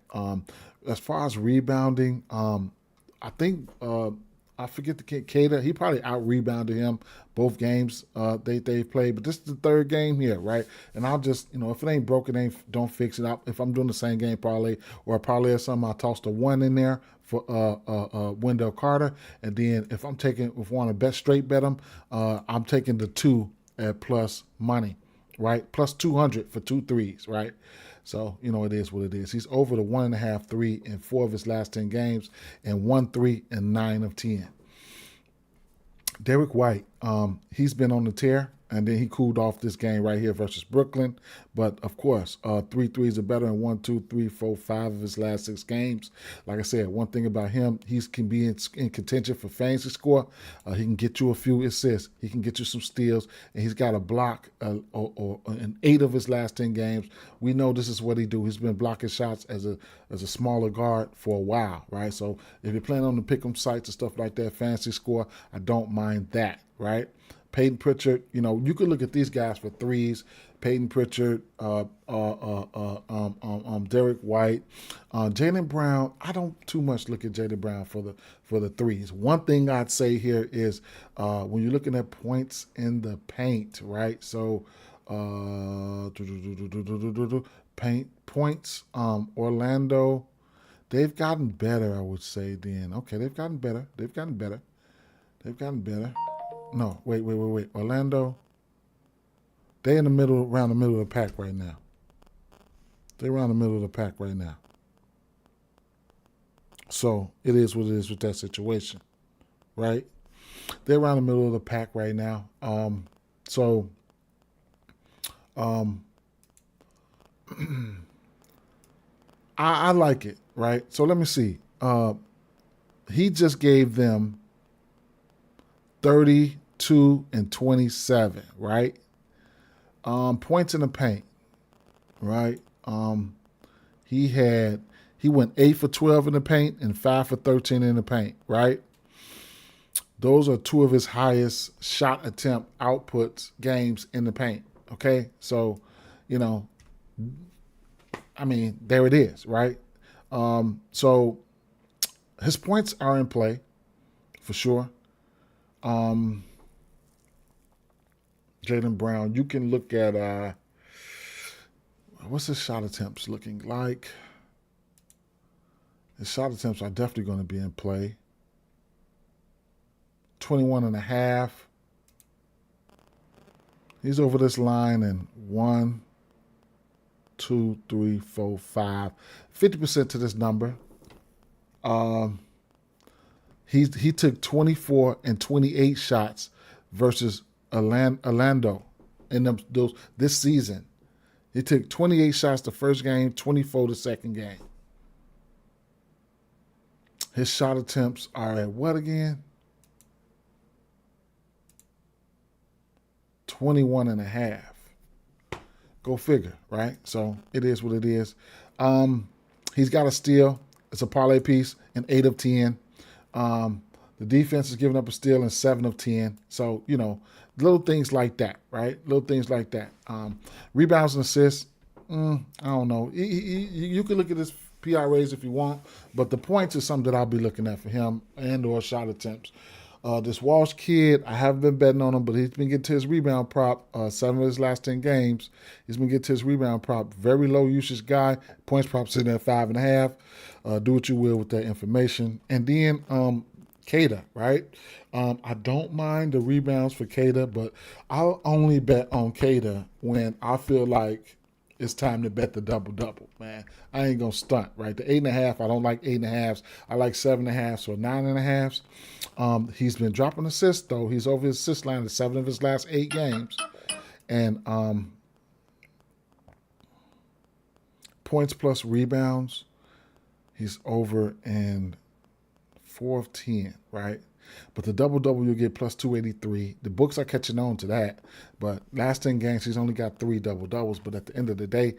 As far as rebounding, I think I forget the kid, Cater. He probably out-rebounded him both games they played. But this is the 3rd game here, right? And I'll just, if it ain't broken, don't fix it. If I'm doing the same game parlay or a parlay or something, I'll toss the 1 in there for Wendell Carter. And then if I want to bet straight bet him, I'm taking the 2 at plus money, right? Plus 200 for 2 threes, right? So, it is what it is. He's over the 1.5 3 in 4 of his last 10 games, and 1 3 in 9 of 10. Derek White, he's been on the tear, and then he cooled off this game right here versus Brooklyn. But, of course, 3 threes are better in 1, 2, 3, 4, 5 of his last 6 games. Like I said, one thing about him, he can be in contention for fantasy score. He can get you a few assists. He can get you some steals. And he's got a block in 8 of his last 10 games. We know this is what he do. He's been blocking shots as a smaller guard for a while, right? So if you're playing on the pick'em sites and stuff like that, fantasy score, I don't mind that, right? Peyton Pritchard, you could look at these guys for threes. Peyton Pritchard, Derek White, Jaylen Brown. I don't too much look at Jaylen Brown for the threes. One thing I'd say here is when you're looking at points in the paint, right? So paint points. Orlando, they've gotten better, I would say. Then okay, they've gotten better. No, wait. Orlando, they around the middle of the pack right now. They're around the middle of the pack right now. So it is what it is with that situation, right? They're around the middle of the pack right now. I like it, right? So let me see. He just gave them 32 and 27, right? Points in the paint, right? He went 8 for 12 in the paint and 5 for 13 in the paint, right? Those are two of his highest shot attempt outputs games in the paint. Okay, so there it is, right? So his points are in play for sure. Jaylen Brown, you can look at what's his shot attempts looking like? His shot attempts are definitely going to be in play. 21 and a half. He's over this line in 1, 2, 3, 4, 5. 50% to this number. He took 24 and 28 shots versus Orlando in this season. He took 28 shots the first game, 24 the second game. His shot attempts are at what again? 21 and a half. Go figure, right? So it is what it is. He's got a steal. It's a parlay piece in 8 of 10. The defense is giving up a steal in 7 of 10. So, little things like that, right? Little things like that. Rebounds and assists, I don't know. You can look at his PRAs if you want, but the points is something that I'll be looking at for him and or shot attempts. This Walsh kid, I haven't been betting on him, but he's been getting to his rebound prop 7 of his last 10 games. He's been getting to his rebound prop. Very low usage guy. Points prop sitting at 5.5. Do what you will with that information. And then Kada, right? I don't mind the rebounds for Kada, but I'll only bet on Kada when I feel like it's time to bet the double-double, man. I ain't going to stunt, right? The 8.5, I don't like 8.5s. I like 7.5s or 9.5s. He's been dropping assists, though. He's over his assist line in 7 of his last 8 games. And points plus rebounds, he's over in 4 of 10, right? But the double-double, you'll get plus 283. The books are catching on to that. But last 10 games, he's only got 3 double-doubles. But at the end of the day,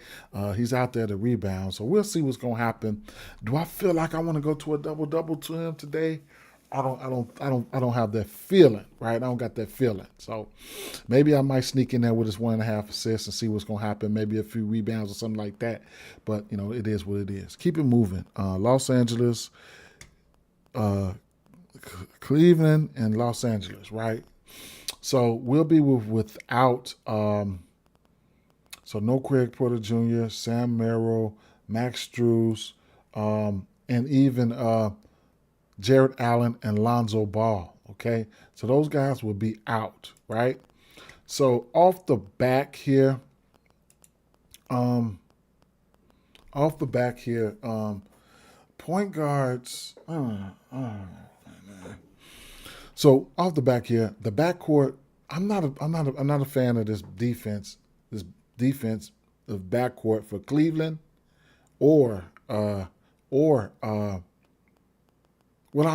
he's out there to rebound. So we'll see what's going to happen. Do I feel like I want to go to a double-double to him today? I don't have that feeling, right? I don't got that feeling. So maybe I might sneak in there with his 1.5 assists and see what's going to happen. Maybe a few rebounds or something like that. But, it is what it is. Keep it moving. Los Angeles, Cleveland and Los Angeles, right? So we'll be without so no Craig Porter Jr., Sam Merrill, Max Strus, and even Jared Allen and Lonzo Ball, okay? So those guys will be out, right? So off the back here, point guards, So off the back here, the backcourt. I'm not a fan of this defense. This defense of backcourt for Cleveland, or I'll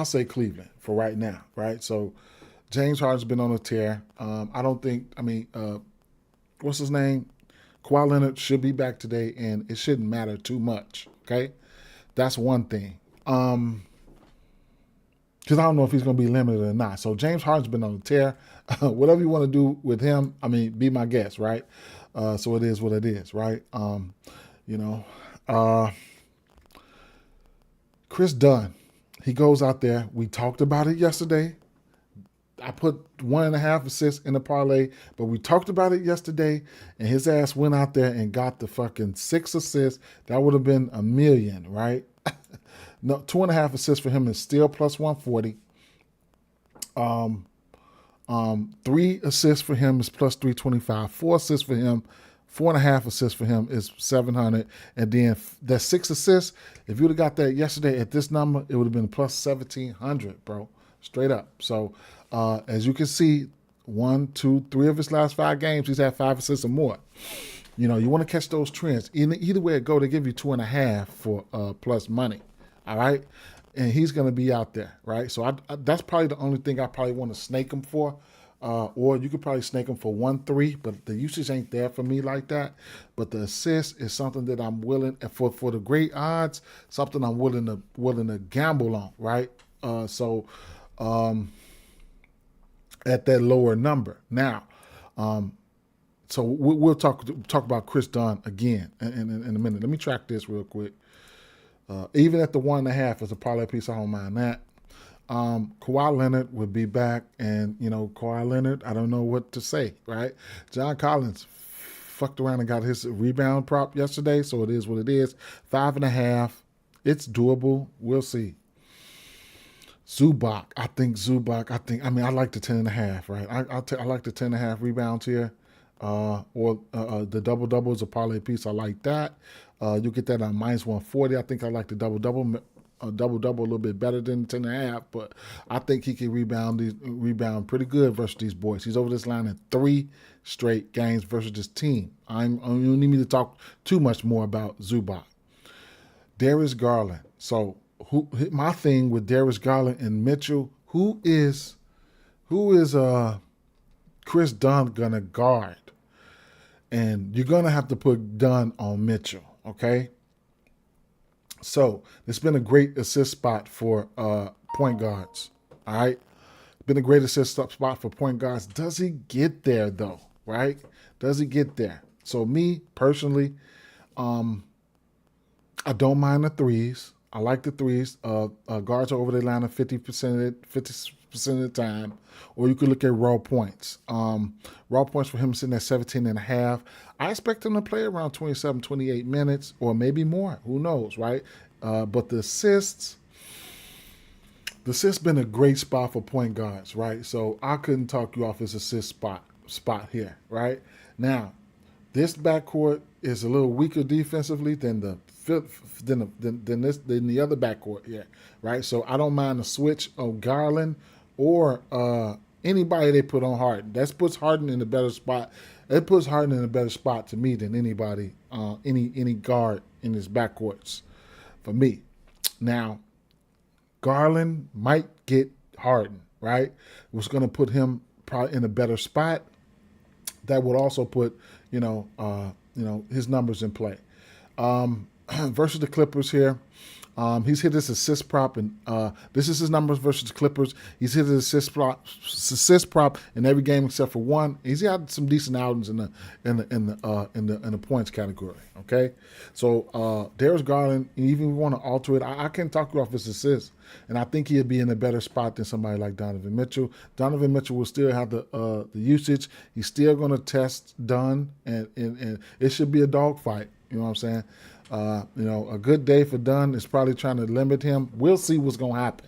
say Cleveland for right now, right? So James Harden's been on a tear. I don't think. What's his name? Kawhi Leonard should be back today, and it shouldn't matter too much. Okay, that's one thing. Because I don't know if he's going to be limited or not. So James Harden's been on a tear. whatever you want to do with him, I mean, be my guest, right? So it is what it is, right? You know, uh, Chris Dunn, he goes out there. We talked about it yesterday. I put 1.5 assists in the parlay, but we talked about it yesterday, and his ass went out there and got the fucking 6 assists. That would have been $1 million, right? No, 2.5 assists for him is still plus 140. 3 assists for him is plus 325. 4 assists for him, 4.5 assists for him is 700. And then that 6 assists, if you would have got that yesterday at this number, it would have been plus 1,700, bro. Straight up. So as you can see, 1, 2, 3 of his last 5 games, he's had 5 assists or more. You know, you want to catch those trends. Either way it go, they give you 2.5 for plus money. All right. And he's going to be out there, right? So that's probably the only thing I probably want to snake him for. Or you could probably snake him for 1-3, but the usage ain't there for me like that. But the assist is something that I'm willing for the great odds, something I'm willing to gamble on, right? So at that lower number. Now, so we'll talk about Chris Dunn again in a minute. Let me track this real quick. Even at the 1.5 as a parlay piece, I don't mind that. Kawhi Leonard would be back, and Kawhi Leonard, I don't know what to say, right? John Collins fucked around and got his rebound prop yesterday, so it is what it is. 5.5, it's doable. We'll see. Zubac, I like the 10.5, right? I like the 10.5 rebounds here. Or the double is a parlay piece. I like that. You get that on minus 140. I think I like the double a little bit better than 10.5, but I think he can rebound pretty good versus these boys. He's over this line in 3 straight games versus this team. You don't need me to talk too much more about Zubac. Darius Garland. So my thing with Darius Garland and Mitchell, who is Chris Dunn gonna guard? And you're gonna have to put Dunn on Mitchell, okay? So it's been a great assist spot for point guards. All right, been a great assist spot for point guards. Does he get there though? Right? Does he get there? So me personally, I don't mind the threes. I like the threes. Guards are over the line 50% of the time. Or you could look at raw points. Raw points for him sitting at 17.5. I expect him to play around 27, 28 minutes or maybe more. Who knows, right? But the assists been a great spot for point guards, right? So I couldn't talk you off his assist spot here, right? Now, this backcourt is a little weaker defensively than the other backcourt here, right? So I don't mind the switch of Garland or anybody they put on Harden. That puts Harden in a better spot. It puts Harden in a better spot to me than anybody, any guard in his backcourts for me. Now, Garland might get Harden, right? Was going to put him probably in a better spot. That would also put, his numbers in play. Versus the Clippers here, he's hit his assist prop, and this is his numbers versus the Clippers. He's hit his assist prop in every game except for one. He's had some decent outings in the points category. Okay, so Darius Garland, even if you want to alter it, I can talk you off his assists, and I think he'd be in a better spot than somebody like Donovan Mitchell. Donovan Mitchell will still have the usage. He's still going to test Dunn, and it should be a dogfight. You know what I'm saying? A good day for Dunn is probably trying to limit him. We'll see what's going to happen.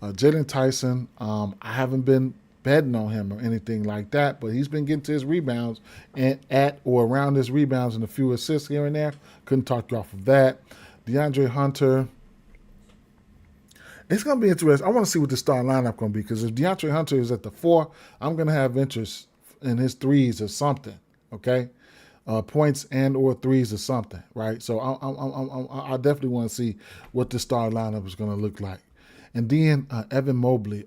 Jalen Tyson, I haven't been betting on him or anything like that, but he's been getting to his rebounds and at or around his rebounds and a few assists here and there. Couldn't talk you off of that. DeAndre Hunter, it's going to be interesting. I want to see what the starting lineup going to be, because if DeAndre Hunter is at the 4, I'm going to have interest in his threes or something, okay? Points and or threes or something, right? So I definitely want to see what the starting lineup is going to look like. And then Evan Mobley.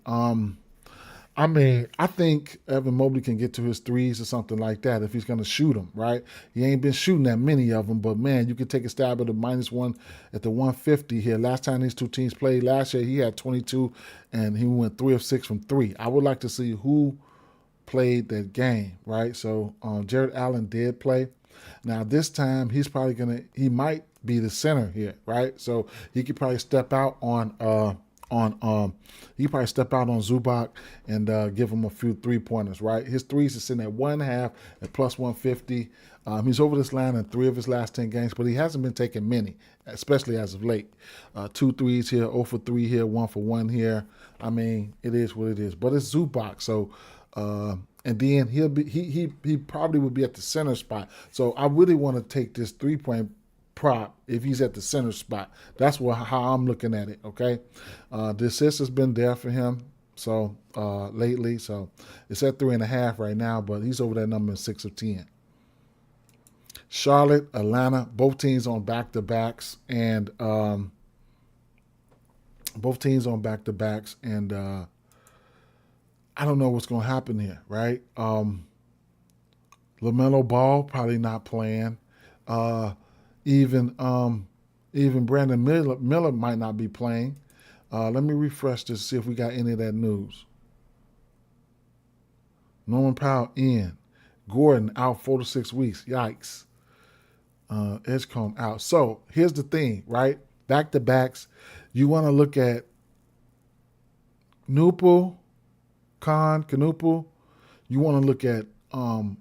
I think Evan Mobley can get to his threes or something like that if he's going to shoot them, right? He ain't been shooting that many of them, but, man, you can take a stab at the -1 at the 150 here. Last time these two teams played last year, he had 22, and he went 3 of 6 from 3. I would like to see who played that game, right? So Jared Allen did play. Now this time he might be the center here, right? So he could probably step out on he could probably step out on Zubac and give him a few 3-pointers, right? His threes are sitting at 1.5 at plus 150. He's over this line in 3 of his last 10 games, but he hasn't been taking many, especially as of late. 2 threes here, 0 for 3 here, 1 for 1 here. I mean, it is what it is. But it's Zubac, so and then he probably would be at the center spot. So I really want to take this 3-point prop if he's at the center spot. That's how I'm looking at it. Okay, the assist has been there for him. So lately, so it's at 3.5 right now, but he's over that number in 6 of 10. Charlotte, Atlanta, both teams on back-to-backs, and I don't know what's going to happen here, right? LaMelo Ball probably not playing. Even Brandon Miller might not be playing. Let me refresh this to see if we got any of that news. Norman Powell in. Gordon out 4 to 6 weeks. Yikes. Edgecombe out. So here's the thing, right? Back-to-backs. You want to look at Canupu. You want to look at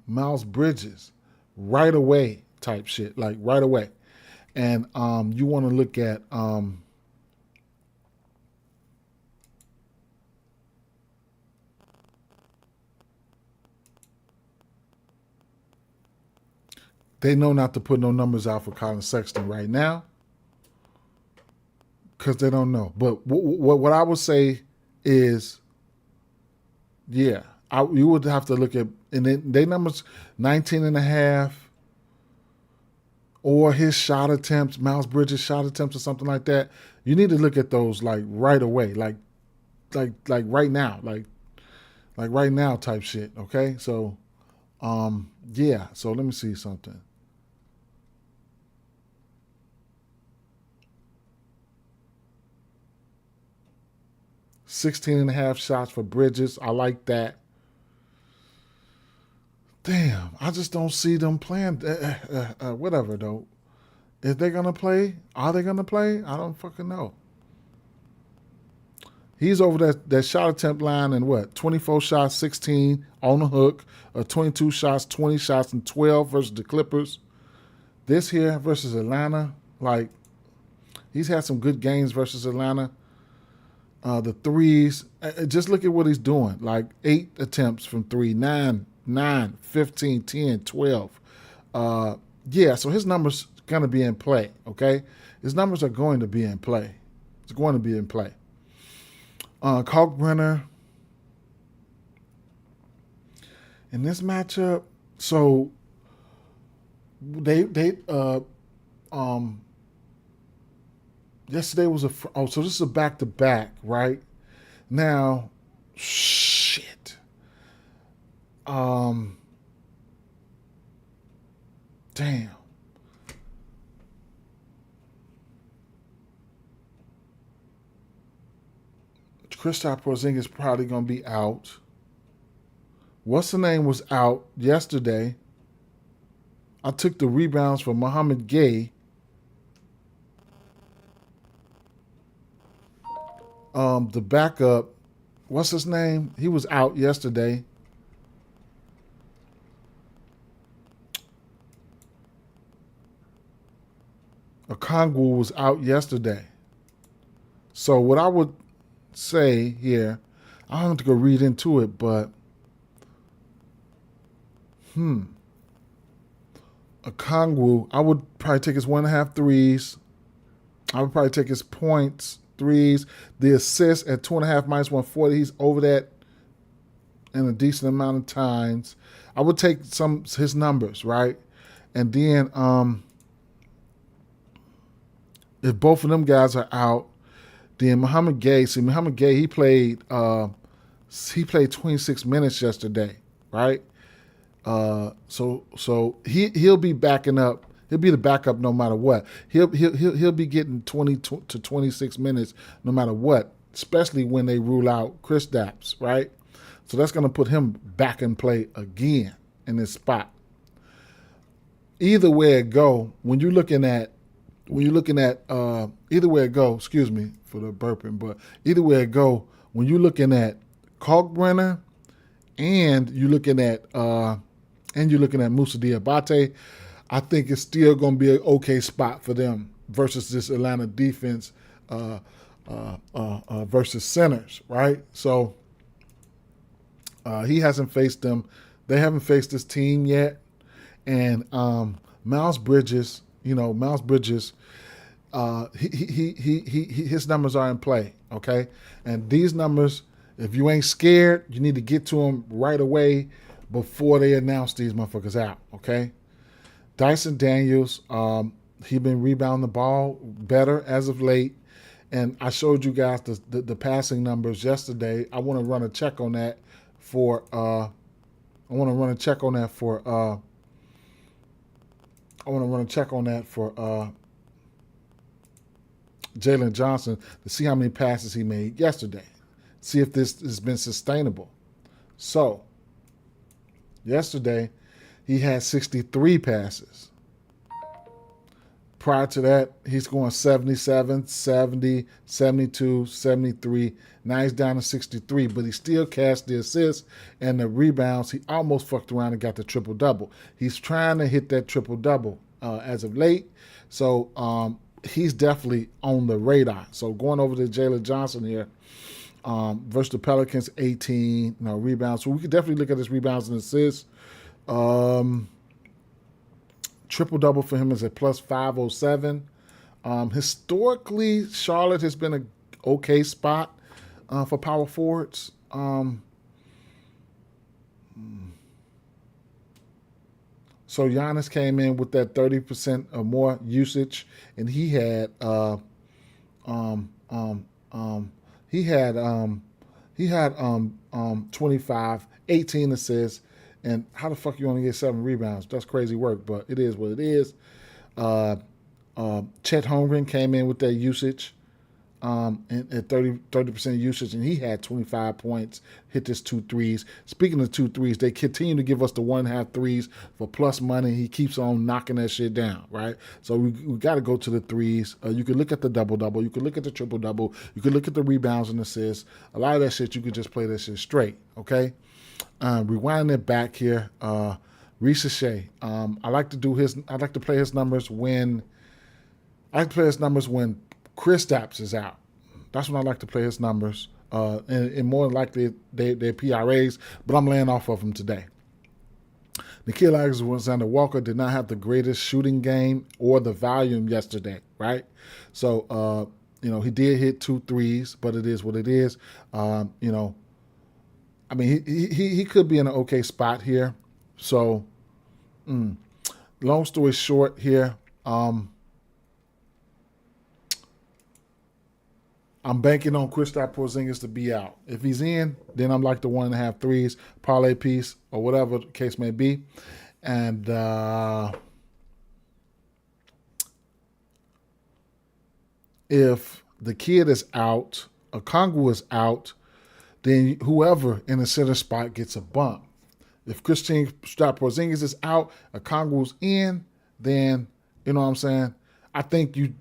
Miles Bridges right away type shit, like right away. And you want to look at they know not to put no numbers out for Colin Sexton right now because they don't know. But what I would say is, yeah, you would have to look at, and they numbers 19.5, or his shot attempts, Miles Bridges shot attempts or something like that. You need to look at those like right away, like right now, like right now type shit. Okay, so yeah. So let me see something. 16.5 shots for Bridges. I like that. Damn, I just don't see them playing. Whatever, though. Is they going to play? Are they going to play? I don't fucking know. He's over that shot attempt line and what? 24 shots, 16 on the hook. 22 shots, 20 shots, and 12 versus the Clippers. This here versus Atlanta, like, he's had some good games versus Atlanta. The threes, just look at what he's doing. Like 8 attempts from 3, 9, 15, 10, 12. Yeah, so his numbers going to be in play, okay? His numbers are going to be in play. It's going to be in play. Kalkbrenner, in this matchup, so yesterday was so this is a back-to-back, right? Now, shit. Damn. Kristaps Porzingis probably going to be out. What's the name was out yesterday. I took the rebounds for Muhammad Gay. The backup, what's his name? He was out yesterday. Okongwu was out yesterday. So what I would say here, I don't have to go read into it, but Okongwu, I would probably take his 1.5 threes. I would probably take his points, threes, the assist at 2.5 minus 140. He's over that in a decent amount of times. I would take his numbers, right? And then if both of them guys are out, then Muhammad Gay, he played 26 minutes yesterday, right? So he'll be backing up. He'll be the backup no matter what. He'll be getting 20 to 26 minutes no matter what, especially when they rule out Kristaps, right? So that's going to put him back in play again in this spot. Either way it go, when you're looking at either way it go, excuse me for the burping, but either way it go, when you're looking at Kalkbrenner and you're looking at Moussa Diabate, I think it's still going to be an okay spot for them versus this Atlanta defense versus centers, right? So he hasn't faced them. They haven't faced this team yet. And Miles Bridges, his numbers are in play, okay? And these numbers, if you ain't scared, you need to get to them right away before they announce these motherfuckers out, okay? Dyson Daniels, he been rebounding the ball better as of late. And I showed you guys the passing numbers yesterday. I want to run a check on that for Jalen Johnson to see how many passes he made yesterday. See if this has been sustainable. So, yesterday, he had 63 passes. Prior to that, he's going 77, 70, 72, 73. Now he's down to 63, but he still cashed the assists and the rebounds. He almost fucked around and got the triple-double. He's trying to hit that triple-double as of late. So he's definitely on the radar. So going over to Jalen Johnson here, versus the Pelicans, 18 rebounds. So we could definitely look at his rebounds and assists. Triple-double for him is at plus 507. Historically, Charlotte has been an okay spot for power forwards. So Giannis came in with that 30% or more usage, and he had 25, 18 assists. And how the fuck you only get 7 rebounds? That's crazy work, but it is what it is. Chet Holmgren came in with that usage at 30% usage, and he had 25 points, hit his 2 threes. Speaking of 2 threes, they continue to give us the 1.5 threes for plus money. He keeps on knocking that shit down, right? So we got to go to the threes. You could look at the double-double. You could look at the triple-double. You could look at the rebounds and assists. A lot of that shit, you could just play that shit straight, okay? Rewinding it back here, Reese Shea. I like to play his numbers when Kristaps is out. That's when I like to play his numbers. And more likely they're PRAs, but I'm laying off of them today. Nickeil Alexander-Walker did not have the greatest shooting game or the volume yesterday, right? So, he did hit 2 threes, but it is what it is. I mean, he could be in an okay spot here. So, long story short here, I'm banking on Kristaps Porzingis to be out. If he's in, then I'm like the 1.5 threes, parlay piece, or whatever the case may be. And if the kid is out, Okongwu is out, then whoever in the center spot gets a bump. If Kristaps Porzingis is out, Okongwu's in, then you know what I'm saying. I think you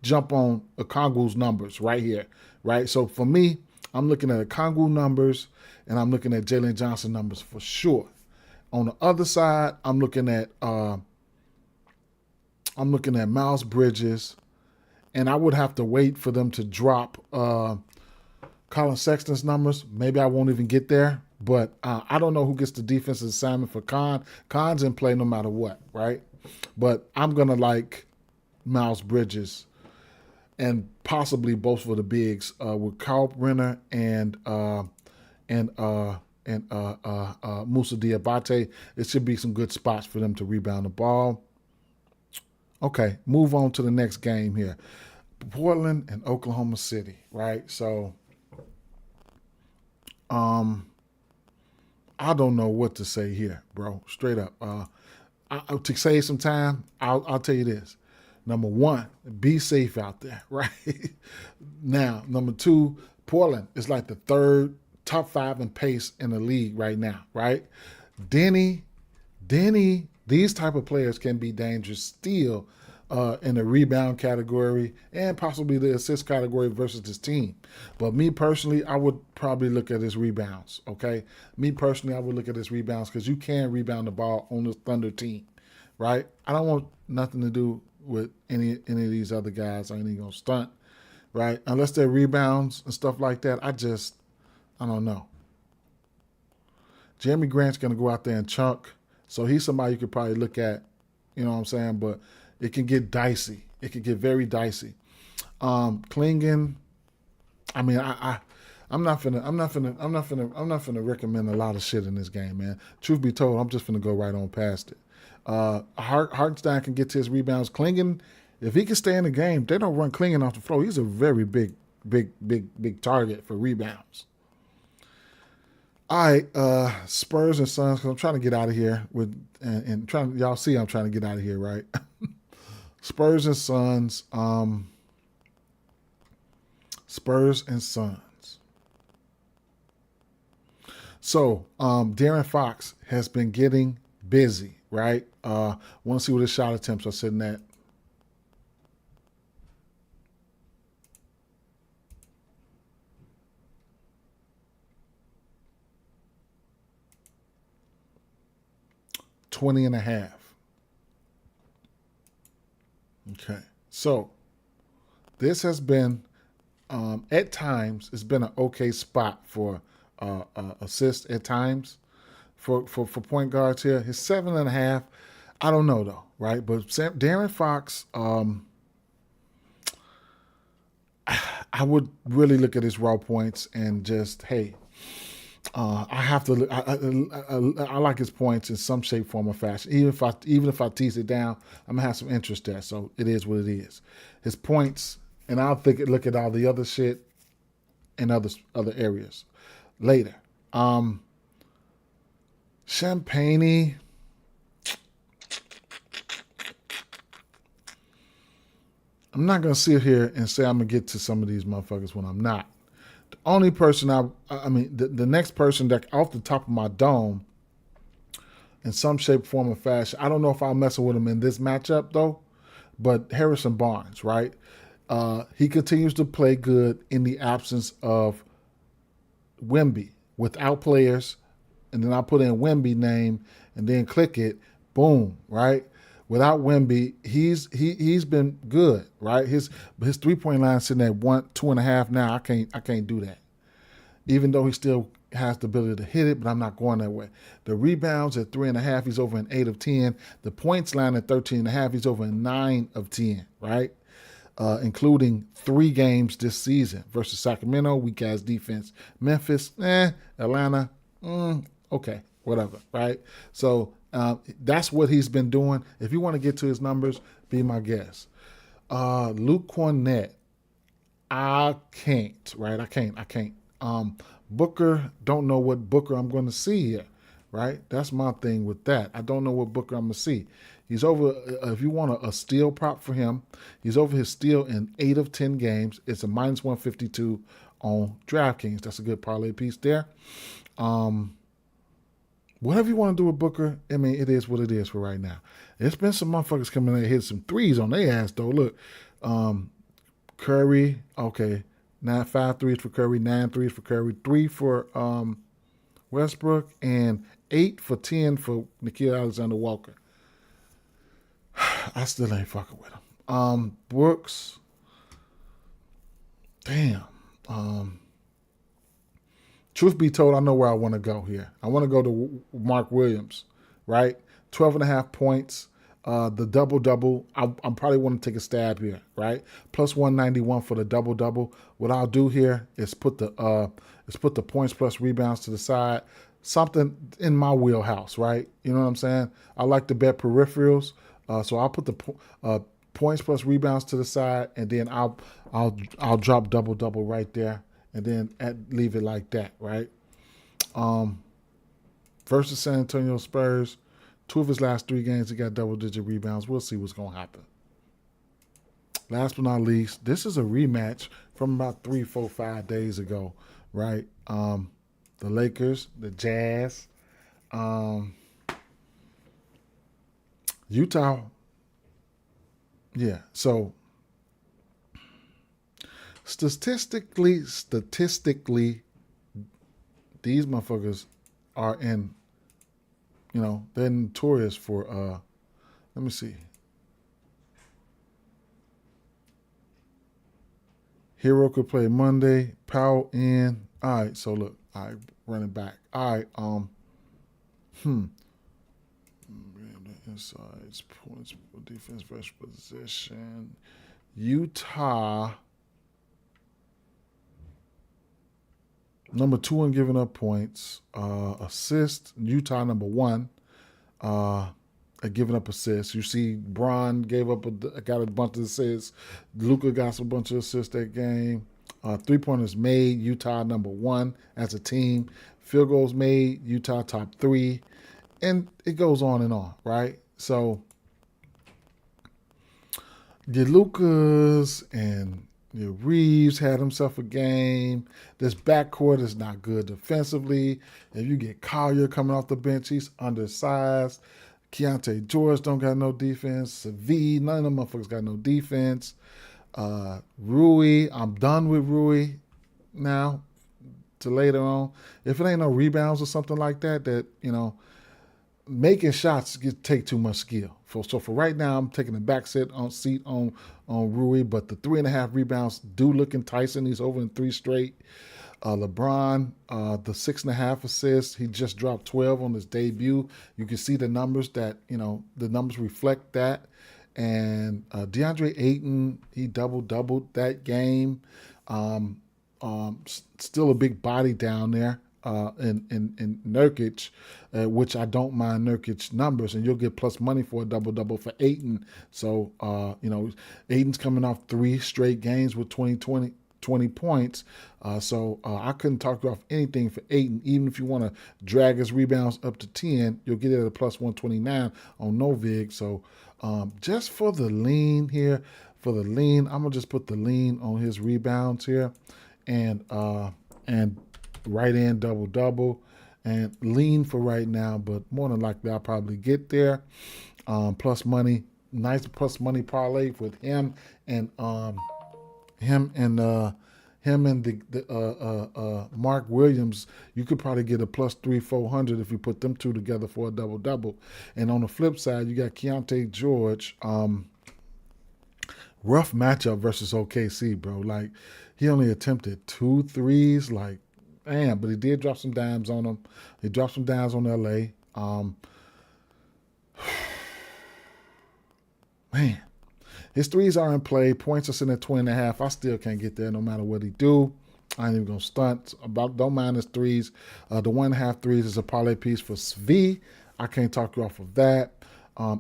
jump on Okongwu's numbers right here, right? So for me, I'm looking at Okongwu numbers and I'm looking at Jalen Johnson numbers for sure. On the other side, I'm looking at Miles Bridges, and I would have to wait for them to drop Colin Sexton's numbers. Maybe I won't even get there, but I don't know who gets the defensive assignment for Khan. Khan's in play no matter what, right? But I'm gonna like Miles Bridges and possibly both for the bigs with Kalkbrenner and Moussa Diabate. It should be some good spots for them to rebound the ball. Okay, move on to the next game here. Portland and Oklahoma City, right? So I don't know what to say here, bro. Straight up. To save some time, I'll tell you this. Number one, be safe out there, right? Now, number two, Portland is like the third top 5 in pace in the league right now, right? Denny, these type of players can be dangerous still in the rebound category and possibly the assist category versus this team. But me personally, I would probably look at his rebounds, okay? Me personally, I would look at his rebounds because you can rebound the ball on the Thunder team, right? I don't want nothing to do with any of these other guys. I ain't even going to stunt, right? Unless they're rebounds and stuff like that, I don't know. Jeremy Grant's going to go out there and chunk. So he's somebody you could probably look at, you know what I'm saying? But it can get dicey. It can get very dicey. Klingon, I mean, I'm not finna recommend a lot of shit in this game, man. Truth be told, I'm just finna go right on past it. Hartenstein can get to his rebounds. Klingon, if he can stay in the game, they don't run Klingon off the floor. He's a very big target for rebounds. All right, Spurs and Suns, because I'm trying to get out of here y'all see I'm trying to get out of here, right? Spurs and Suns. Spurs and Suns. So De'Aaron Fox has been getting busy, right? Want to see what his shot attempts are sitting at. $20.5. Okay, so this has been at times it's been an okay spot for assist at times for point guards here. His 7.5, I don't know though, right? But De'Aaron Fox, I would really look at his raw points and just I have to. I like his points in some shape, form, or fashion. Even if I tease it down, I'm gonna have some interest there. So it is what it is. His points, and I'll look at all the other shit in other areas later. Champagne. I'm not gonna sit here and say I'm gonna get to some of these motherfuckers when I'm not. The only person the next person that off the top of my dome, in some shape, form, or fashion, I don't know if I'll mess with him in this matchup though, but Harrison Barnes, right? He continues to play good in the absence of Wemby, without players, and then I put in Wemby name and then click it, boom, right? Without Wemby, he's been good, right? His 3-point line sitting at 2.5 now. I can't do that. Even though he still has the ability to hit it, but I'm not going that way. The rebounds at 3.5, he's over in 8 of 10. The points line at 13.5, he's over in 9 of 10, right? Including 3 games this season versus Sacramento, weak ass defense. Memphis, Atlanta, okay, whatever, right? So that's what he's been doing. If you want to get to his numbers, be my guest. Luke Cornett, I can't, right? I can't. Booker, don't know what Booker I'm going to see here, right? That's my thing with that. I don't know what Booker I'm going to see. He's over, if you want a steal prop for him, he's over his steal in 8 of 10 games. It's a minus 152 on DraftKings. That's a good parlay piece there. Whatever you want to do with Booker, I mean, it is what it is for right now. There's been some motherfuckers coming in and hit some threes on their ass, though. Look, Curry, okay, 5 threes for Curry, 9 threes for Curry, 3 for Westbrook, and 8 for 10 for Nickeil Alexander-Walker. I still ain't fucking with him. Brooks, damn. Truth be told, I know where I want to go here. I want to go to Mark Williams, right? 12.5 points. The double-double, I'm probably want to take a stab here, right? Plus 191 for the double-double. What I'll do here is put the points plus rebounds to the side. Something in my wheelhouse, right? You know what I'm saying? I like to bet peripherals. So I'll put the points plus rebounds to the side, and then I'll drop double-double right there, and then leave it like that, right? Versus San Antonio Spurs, 2 of his last 3 games, he got double-digit rebounds. We'll see what's going to happen. Last but not least, this is a rematch from about 3, 4, 5 days ago, right? the Lakers, the Jazz, Utah. Yeah. So statistically, these motherfuckers are in. They're notorious for. Let me see. Hero could play Monday. Powell in. All right. So look. All right. Running back. All right. Insides, points, defense, versus position. Utah, number 2 in giving up points. Assists, Utah number 1 at giving up assists. You see, Bron got a bunch of assists. Luka got a bunch of assists that game. 3-pointers made, Utah number 1 as a team. Field goals made, Utah top 3. And it goes on and on, right? So, your Lucas and your Reeves had himself a game. This backcourt is not good defensively. If you get Collier coming off the bench, he's undersized. Keontae George don't got no defense. Savi, none of them motherfuckers got no defense. Rui, I'm done with Rui now to later on. If it ain't no rebounds or something like that, making shots take too much skill. So for right now, I'm taking the back seat on Rui, but the 3.5 rebounds do look enticing. He's over in 3 straight. LeBron, the 6.5 assists. He just dropped 12 on his debut. You can see the numbers the numbers reflect that. And DeAndre Ayton, he doubled that game. Still a big body down there. In Nurkic, which I don't mind Nurkic numbers, and you'll get plus money for a double for Ayton. So, Ayton's coming off 3 straight games with 20 points. So I couldn't talk you off anything for Ayton. Even if you want to drag his rebounds up to 10, you'll get it at a plus 129 on Novig. So just for the lean here, I'm going to just put the lean on his rebounds here. And right in double and lean for right now, but more than likely I'll probably get there. Plus money, nice plus money parlay with him and the Mark Williams. You could probably get a plus 300-400 if you put them two together for a double. And on the flip side, you got Keontae George. Rough matchup versus OKC, bro. Like, he only attempted 2 threes. Like, damn, but he did drop some dimes on him. He dropped some dimes on LA. Man, his threes are in play. Points are sitting at 20.5. I still can't get there no matter what he do. I ain't even going to stunt. Don't mind his threes. The 1.5 threes is a parlay piece for Svi. I can't talk you off of that.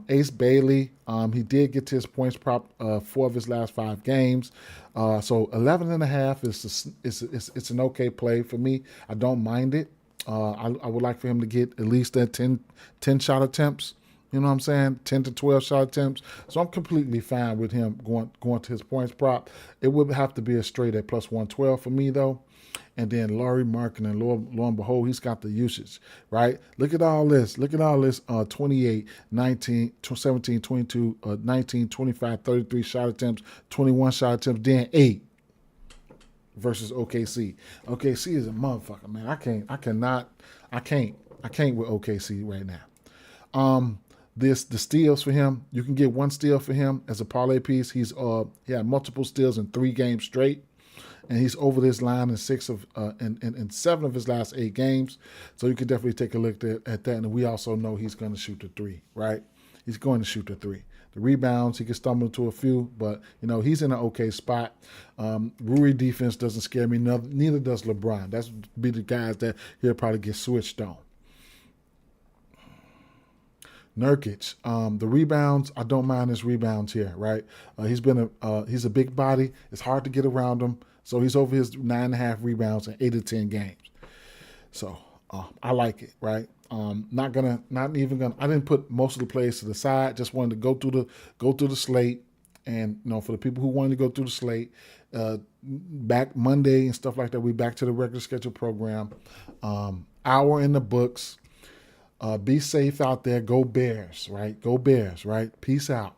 Ace Bailey, he did get to his points prop 4 of his last 5 games. So 11.5 it's an okay play for me. I don't mind it. I would like for him to get at least that 10 shot attempts. You know what I'm saying? 10 to 12 shot attempts. So I'm completely fine with him going to his points prop. It would have to be a straight at plus 112 for me though. And then Laurie Markkinen, lo and behold, he's got the usage, right? Look at all this. 28, 19, 17, 22, 19, 25, 33 shot attempts, 21 shot attempts, then 8 versus OKC. OKC is a motherfucker, man. I can't with OKC right now. The steals for him, you can get 1 steal for him as a parlay piece. He had multiple steals in 3 games straight. And he's over this line in 7 of his last 8 games. So you can definitely take a look at that. And we also know he's going to shoot the 3, right? He's going to shoot the 3. The rebounds, he can stumble into a few, but, he's in an okay spot. Rui defense doesn't scare me. Neither does LeBron. That's be the guys that he'll probably get switched on. Nurkic, the rebounds, I don't mind his rebounds here, right? He's a big body. It's hard to get around him. So he's over his 9.5 rebounds in 8 of 10 games. So I like it, right? I didn't put most of the plays to the side. Just wanted to go through the slate And for the people who wanted to go through the slate, back Monday and stuff like that, we back to the regular schedule program. Hour in the books. Be safe out there. Go Bears, right? Go Bears, right? Peace out.